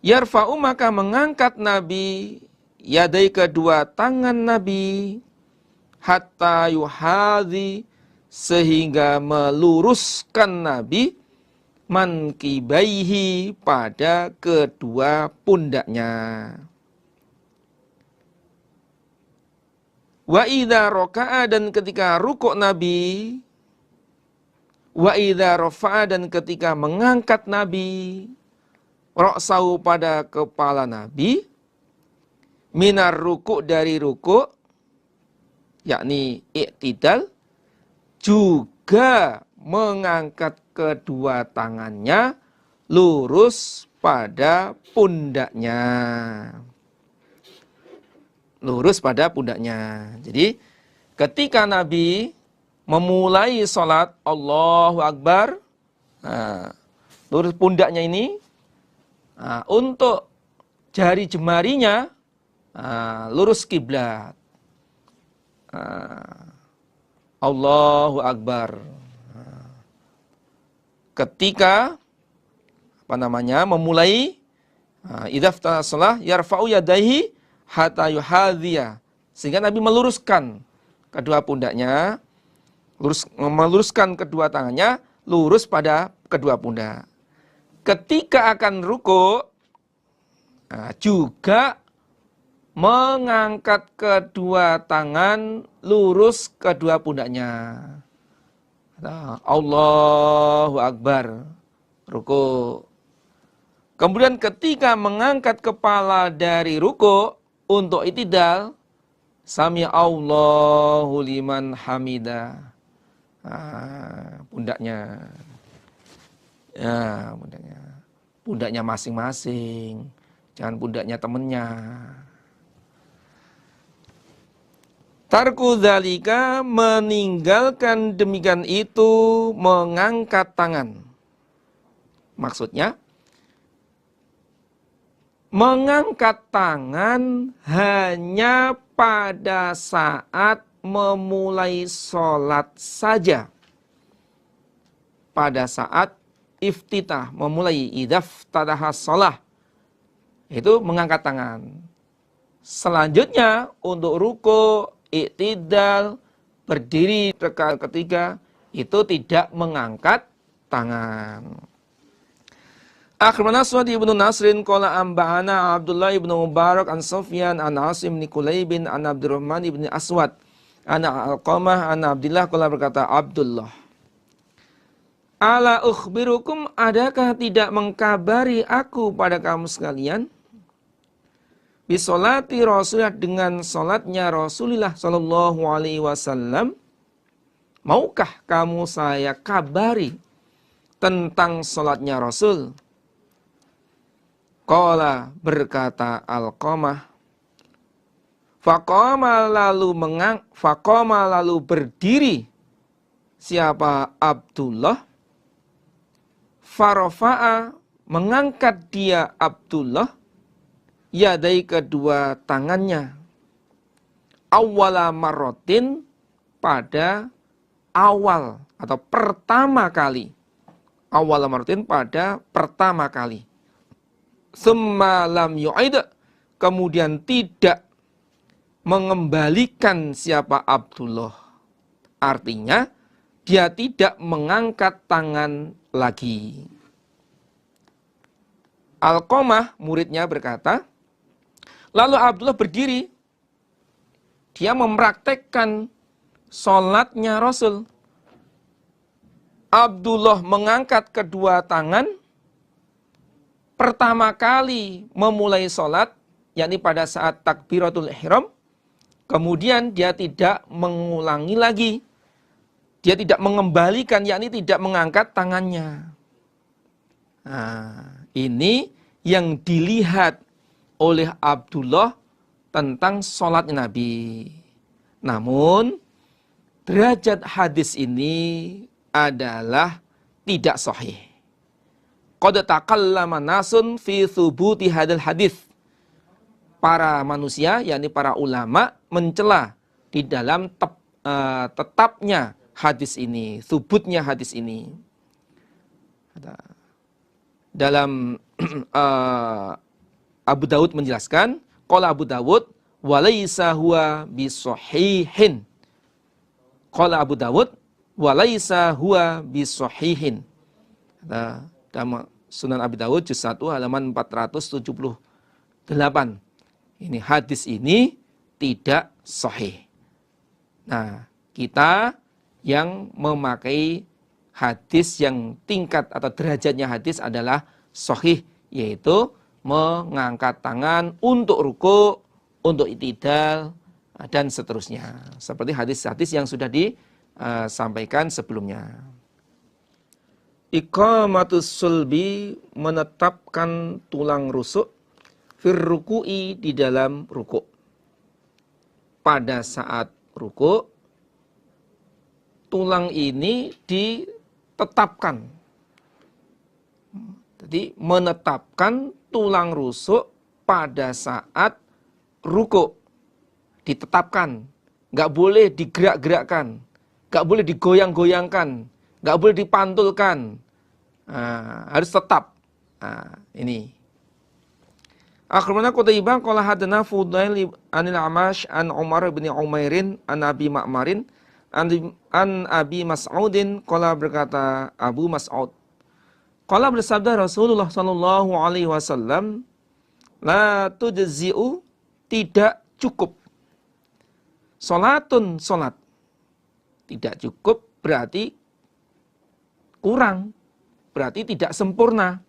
yarfa'u, maka mengangkat Nabi, yadai, kedua tangan Nabi, hatta yuhadhi, sehingga meluruskan Nabi, mankibaihi, pada kedua pundaknya. Wa idza raka'a, dan ketika rukuk Nabi, wa idza rafa'a, dan ketika mengangkat Nabi, ra'sahu, pada kepala Nabi, minar ruku', dari ruku', yakni i'tidal, juga mengangkat kedua tangannya lurus pada pundaknya. Lurus pada pundaknya. Jadi ketika Nabi memulai sholat, Allahu Akbar, lurus pundaknya ini, untuk jari jemarinya lurus kiblat. Allahu Akbar. Ketika memulai idza ftataha shalah yarfa'u yadayhi hatta yuhadhiya, sehingga Nabi meluruskan kedua pundaknya, meluruskan kedua tangannya lurus pada kedua pundak. Ketika akan ruku', juga mengangkat kedua tangan lurus kedua pundaknya. Allahu Akbar, ruku'. Kemudian ketika mengangkat kepala dari ruku' untuk i'tidal, sami Allahu liman hamidah. Pundaknya. Ya, pundaknya masing-masing. Jangan pundaknya temennya. Tarku dzalika, meninggalkan demikian itu, mengangkat tangan. Maksudnya, mengangkat tangan hanya pada saat memulai sholat saja. Pada saat iftitah, memulai idza ftataha shalah, itu mengangkat tangan. Selanjutnya untuk ruku', i'tidal, berdiri rakaat ketiga, itu tidak mengangkat tangan. Akhbarana Suhaib ibnu Nasrin qala amba'ana Abdullah ibnu Mubarak an Sufyan an Asim bin Kulaibin an Abdurrahman ibn Aswad an Alqamah an Abdillah, qala, berkata Abdullah, ala ukhbirukum, adakah tidak mengkabari aku pada kamu sekalian, bisolati Rasulullah, dengan solatnya Rasulullah sallallahu alaihi wasallam, maukah kamu saya kabari tentang solatnya Rasul? Qala, berkata Alqamah, faqama, lalu berdiri siapa Abdullah, farafa'a, mengangkat dia Abdullah yadai kedua tangannya awwala marrotin pada awal atau pertama kali. Awwala marrotin pada pertama kali. Summa lam yu'id, kemudian tidak mengembalikan siapa Abdullah. Artinya dia tidak mengangkat tangan lagi. Alqamah muridnya berkata, lalu Abdullah berdiri. Dia mempraktekkan sholatnya Rasul. Abdullah mengangkat kedua tangan pertama kali memulai sholat, yakni pada saat takbiratul ihram. Kemudian dia tidak mengulangi lagi. Dia tidak mengembalikan, yakni tidak mengangkat tangannya. Nah, ini yang dilihat oleh Abdullah tentang sholatnya Nabi. Namun, derajat hadis ini adalah tidak sahih. Qad taqallama nasun fi thubuti hadal hadis. Para manusia, yakni para ulama, mencela di dalam tetapnya hadis ini, thubutnya hadis ini. Dalam Abu Dawud menjelaskan, qala Abu Dawud walaysa huwa bisahihin. Qala Abu Dawud walaysa huwa bisahihin. Dalam Sunan Abi Dawud juz 1 halaman 478. Ini hadis ini tidak sahih. Nah, kita yang memakai hadis yang tingkat atau derajatnya hadis adalah sahih, yaitu mengangkat tangan untuk ruku, untuk i'tidal, dan seterusnya. Seperti hadis-hadis yang sudah disampaikan sebelumnya. Iqamatus sulbi, menetapkan tulang rusuk, fir ruku'i, di dalam ruku'. Pada saat ruku', tulang ini ditetapkan. Jadi menetapkan tulang rusuk pada saat ruku'. Ditetapkan. Nggak boleh digerak-gerakkan. Nggak boleh digoyang-goyangkan. Nggak boleh dipantulkan. Harus tetap. Ini. Akhirnya Qutaibah qala hadana Fudail anil Amash an Umar bin Umairin an Abi Ma'marin an Abi Mas'udin qala, berkata Abu Mas'ud, qala bersabda Rasulullah sallallahu alaihi wasallam, la tujzi'u, tidak cukup, salatun, salat, tidak cukup berarti kurang, berarti tidak sempurna.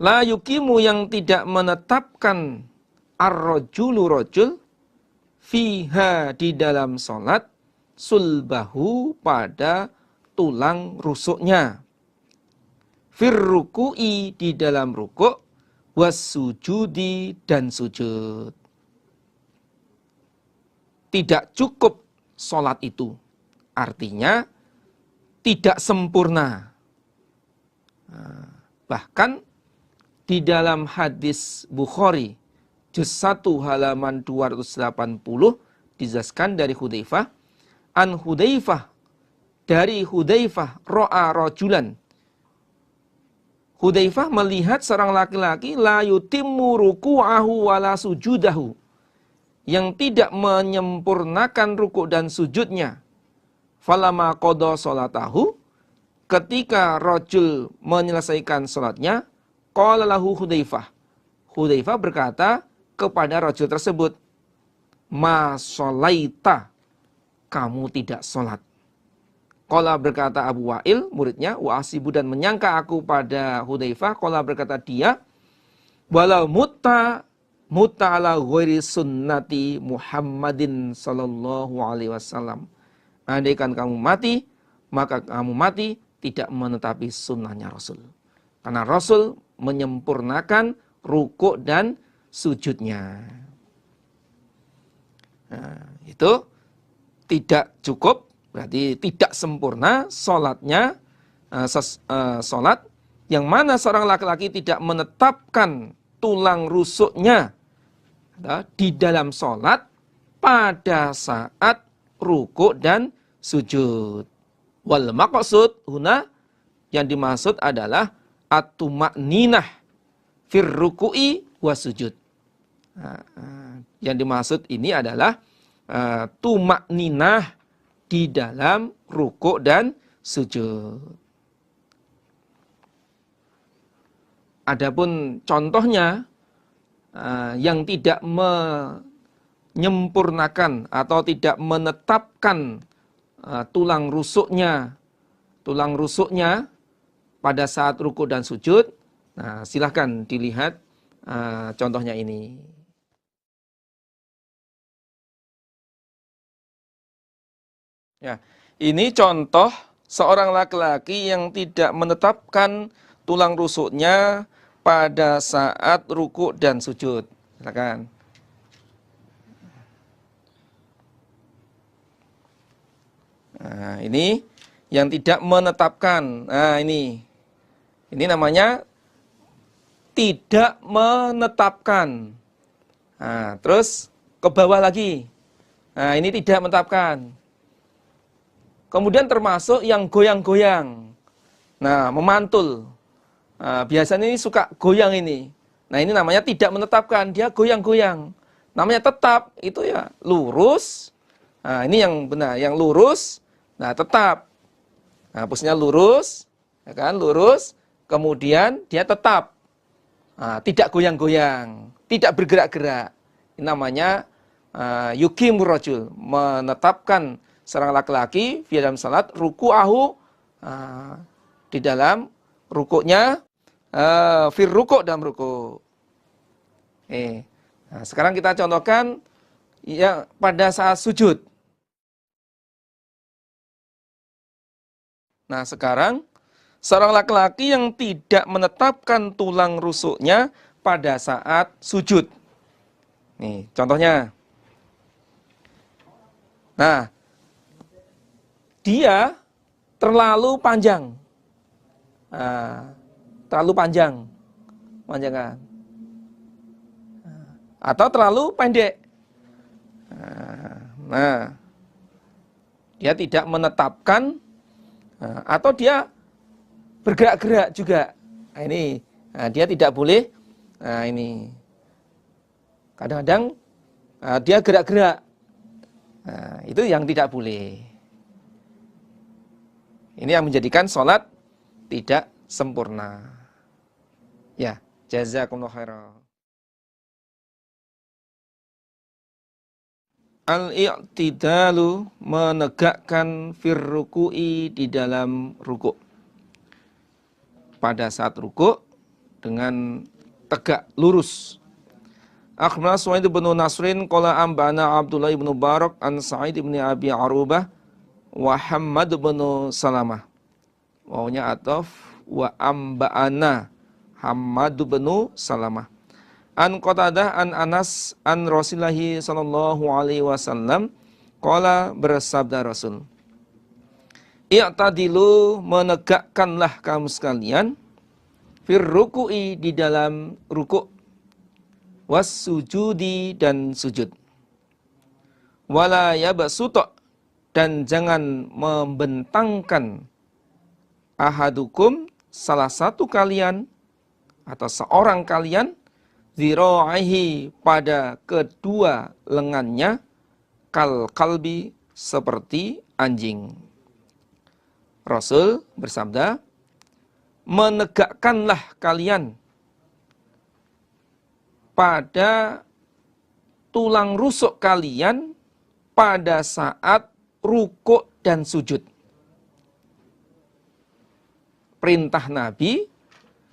La yukimu, yang tidak menetapkan ar-rajulu, rajul, fiha, di dalam salat, sulbahu, pada tulang rusuknya, fir ruku'i, di dalam rukuk, was sujudi, dan sujud. Tidak cukup salat itu, artinya tidak sempurna. Bahkan di dalam hadis Bukhari juz 1 halaman 280 dijelaskan dari Hudzaifah, an Hudzaifah, dari Hudzaifah, ra'a rajulan, Hudzaifah melihat seorang laki-laki, la yutimmu ruku'ahu wala sujudahu, yang tidak menyempurnakan rukuk dan sujudnya. Falama qada salatahu, ketika rajul menyelesaikan salatnya, qala lahu Hudzaifah, Hudzaifah berkata kepada rajul tersebut, ma sholaita, kamu tidak salat. Qala, berkata Abu Wa'il muridnya, wa asibu, dan menyangka aku pada Hudzaifah, qala, berkata dia, walau mutta ala ghairi sunnati Muhammadin sallallahu alaihi wasallam, andaikan kamu mati, maka kamu mati tidak menetapi sunnahnya Rasul. Karena Rasul menyempurnakan rukuk dan sujudnya. Nah, itu tidak cukup, berarti tidak sempurna sholatnya, sholat yang mana seorang laki-laki tidak menetapkan tulang rusuknya di dalam sholat pada saat ruku' dan sujud. Wal maqsud huna, yang dimaksud adalah at-tuma'ninah fir ruku'i wa sujud. Yang dimaksud ini adalah tuma'ninah di dalam ruku' dan sujud. Adapun contohnya yang tidak menyempurnakan atau tidak menetapkan tulang rusuknya pada saat ruku' dan sujud, nah silahkan dilihat contohnya ini. Ya, ini contoh seorang laki-laki yang tidak menetapkan tulang rusuknya pada saat ruku' dan sujud. Silakan. Nah, ini yang tidak menetapkan. Nah, ini namanya tidak menetapkan. Nah, terus ke bawah lagi. Nah, ini tidak menetapkan. Kemudian termasuk yang goyang-goyang. Nah, memantul. Nah, biasanya ini suka goyang ini. Nah, ini namanya tidak menetapkan, dia goyang-goyang. Namanya tetap, itu ya lurus. Nah, ini yang benar, yang lurus. Nah, tetap. Nah, posisinya lurus, ya kan? Lurus, kemudian dia tetap. Nah, tidak goyang-goyang, tidak bergerak-gerak. Ini namanya yuqimur rajul, menetapkan seorang laki-laki di dalam salat ruku'ahu, di dalam rukuknya, fir ruku' dalam ruku'. Nah, sekarang kita contohkan ya pada saat sujud. Nah, sekarang seorang laki-laki yang tidak menetapkan tulang rusuknya pada saat sujud. Nih, contohnya. Nah, dia terlalu panjang. Nah, terlalu panjang. Panjangan. Atau terlalu pendek. Nah, dia tidak menetapkan, atau dia bergerak-gerak juga. Nah, ini dia tidak boleh. Nah, ini kadang-kadang dia gerak-gerak. Nah, itu yang tidak boleh. Ini yang menjadikan sholat tidak sempurna. Ya, jazakumullah khairan. Al-i'tidalu, menegakkan fir ruku'i, di dalam ruku'. Pada saat ruku' dengan tegak lurus. Akhbarana Suhaid bin Nasrin qala ambana Abdullah bin Barak an Sa'id bin Abi Arubah wa Hammad bin Salamah. Wawnya ataf wa amba'ana Hammad bin Salamah. An Qatadah an Anas an Rasulillahi sallallahu alaihi wasallam qala, bersabda Rasul, i'tadilu, menegakkanlah kamu sekalian, fir ruku'i, di dalam ruku', was sujudi, dan sujud, wala yabsutu, dan jangan membentangkan, ahadukum, salah satu kalian atau seorang kalian, zira'ihi, pada kedua lengannya, kal kalbi, seperti anjing. Rasul bersabda, menegakkanlah kalian pada tulang rusuk kalian pada saat rukuk dan sujud. Perintah Nabi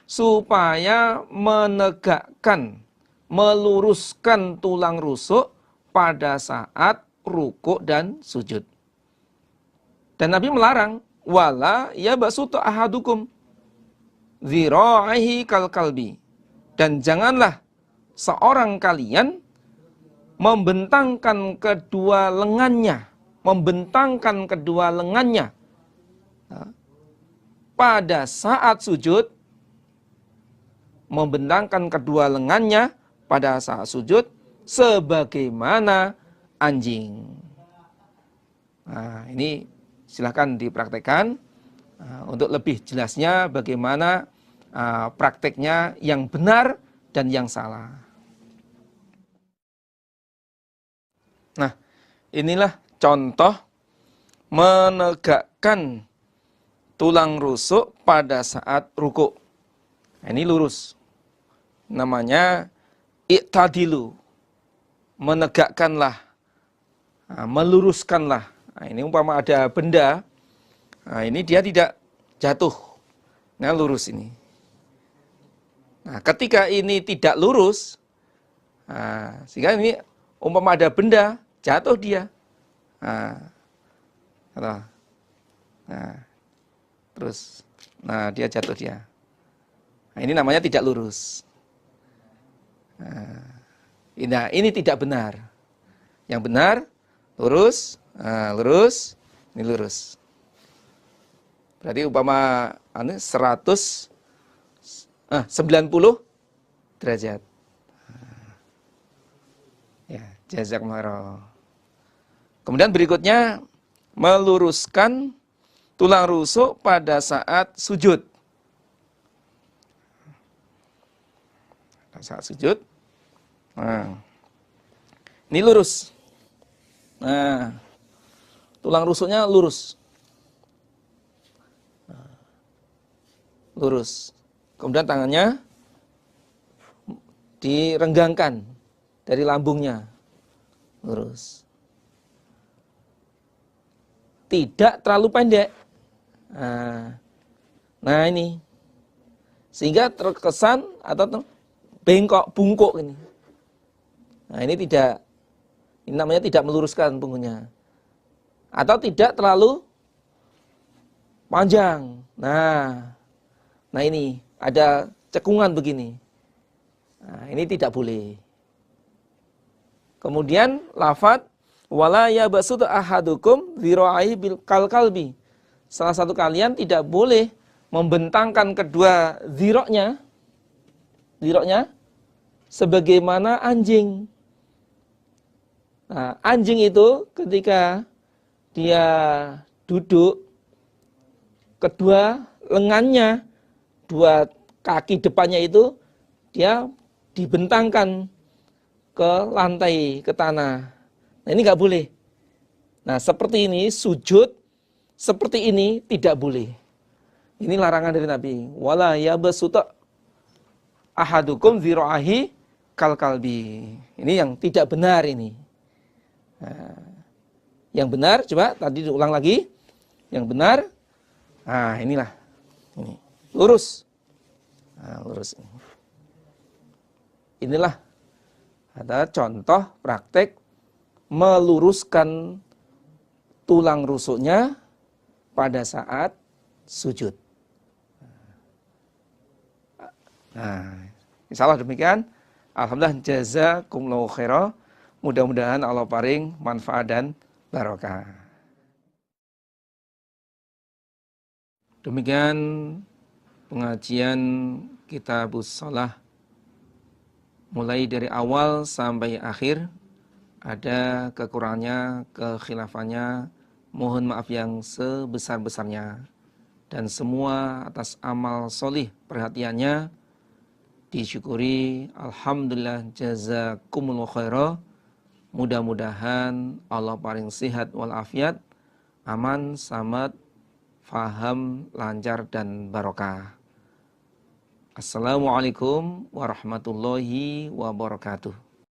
supaya menegakkan, meluruskan tulang rusuk pada saat rukuk dan sujud. Dan Nabi melarang, wala yabsutu ahadukum zira'ihi kal kalbi, dan janganlah seorang kalian membentangkan kedua lengannya, pada saat sujud membentangkan kedua lengannya pada saat sujud sebagaimana anjing. Nah, ini silahkan dipraktekkan untuk lebih jelasnya bagaimana prakteknya yang benar dan yang salah. Nah, inilah contoh menegakkan tulang rusuk pada saat ruku. Nah, ini lurus. Namanya i'tadilu. Menegakkanlah, meluruskanlah. Nah, ini umpama ada benda, nah, ini dia tidak jatuh. Nah, lurus ini. Nah, ketika ini tidak lurus, sehingga ini umpama ada benda, jatuh dia. Terus, dia jatuh dia. Nah, ini namanya tidak lurus. Nah, ini tidak benar. Yang benar, lurus, lurus, ini lurus. Berarti umpama 90 derajat. Ya, jazakumullah. Kemudian berikutnya meluruskan tulang rusuk pada saat sujud. Pada saat sujud. Nah, ini lurus. Nah, tulang rusuknya lurus. Lurus. Kemudian tangannya direnggangkan dari lambungnya. Lurus. Tidak terlalu pendek. Nah ini. Sehingga terkesan atau bengkok, bungkuk ini. Nah ini tidak, ini namanya tidak meluruskan punggungnya. Atau tidak terlalu panjang. Nah ini ada cekungan begini. Nah ini tidak boleh. Kemudian lafadz wala yabsut ahadukum dzira'ihi bil kalbi. Salah satu kalian tidak boleh membentangkan kedua dzira'nya sebagaimana anjing. Nah, anjing itu ketika dia duduk, kedua lengannya, dua kaki depannya itu dia dibentangkan ke lantai, ke tanah. Nah ini nggak boleh. Nah seperti ini sujud, seperti ini tidak boleh. Ini larangan dari Nabi. Wala yabsuta ahadukum dzira'ihi kalbi. Ini yang tidak benar ini. Nah, yang benar, coba tadi diulang lagi. Yang benar, inilah. Ini. Lurus. Nah, lurus. Inilah ada contoh praktek meluruskan tulang rusuknya pada saat sujud. Nah, insyaallah demikian. Alhamdulillah jazakumullahu khairan. Mudah-mudahan Allah paring manfaat dan barokah. Demikian pengajian Kitabus Shalah mulai dari awal sampai akhir. Ada kekurangannya, kekhilafannya, mohon maaf yang sebesar-besarnya. Dan semua atas amal solih perhatiannya disyukuri. Alhamdulillah jazakumullahu khairan. Mudah-mudahan Allah paling sehat walafiat, aman, selamat, faham, lancar dan barokah. Assalamualaikum warahmatullahi wabarakatuh.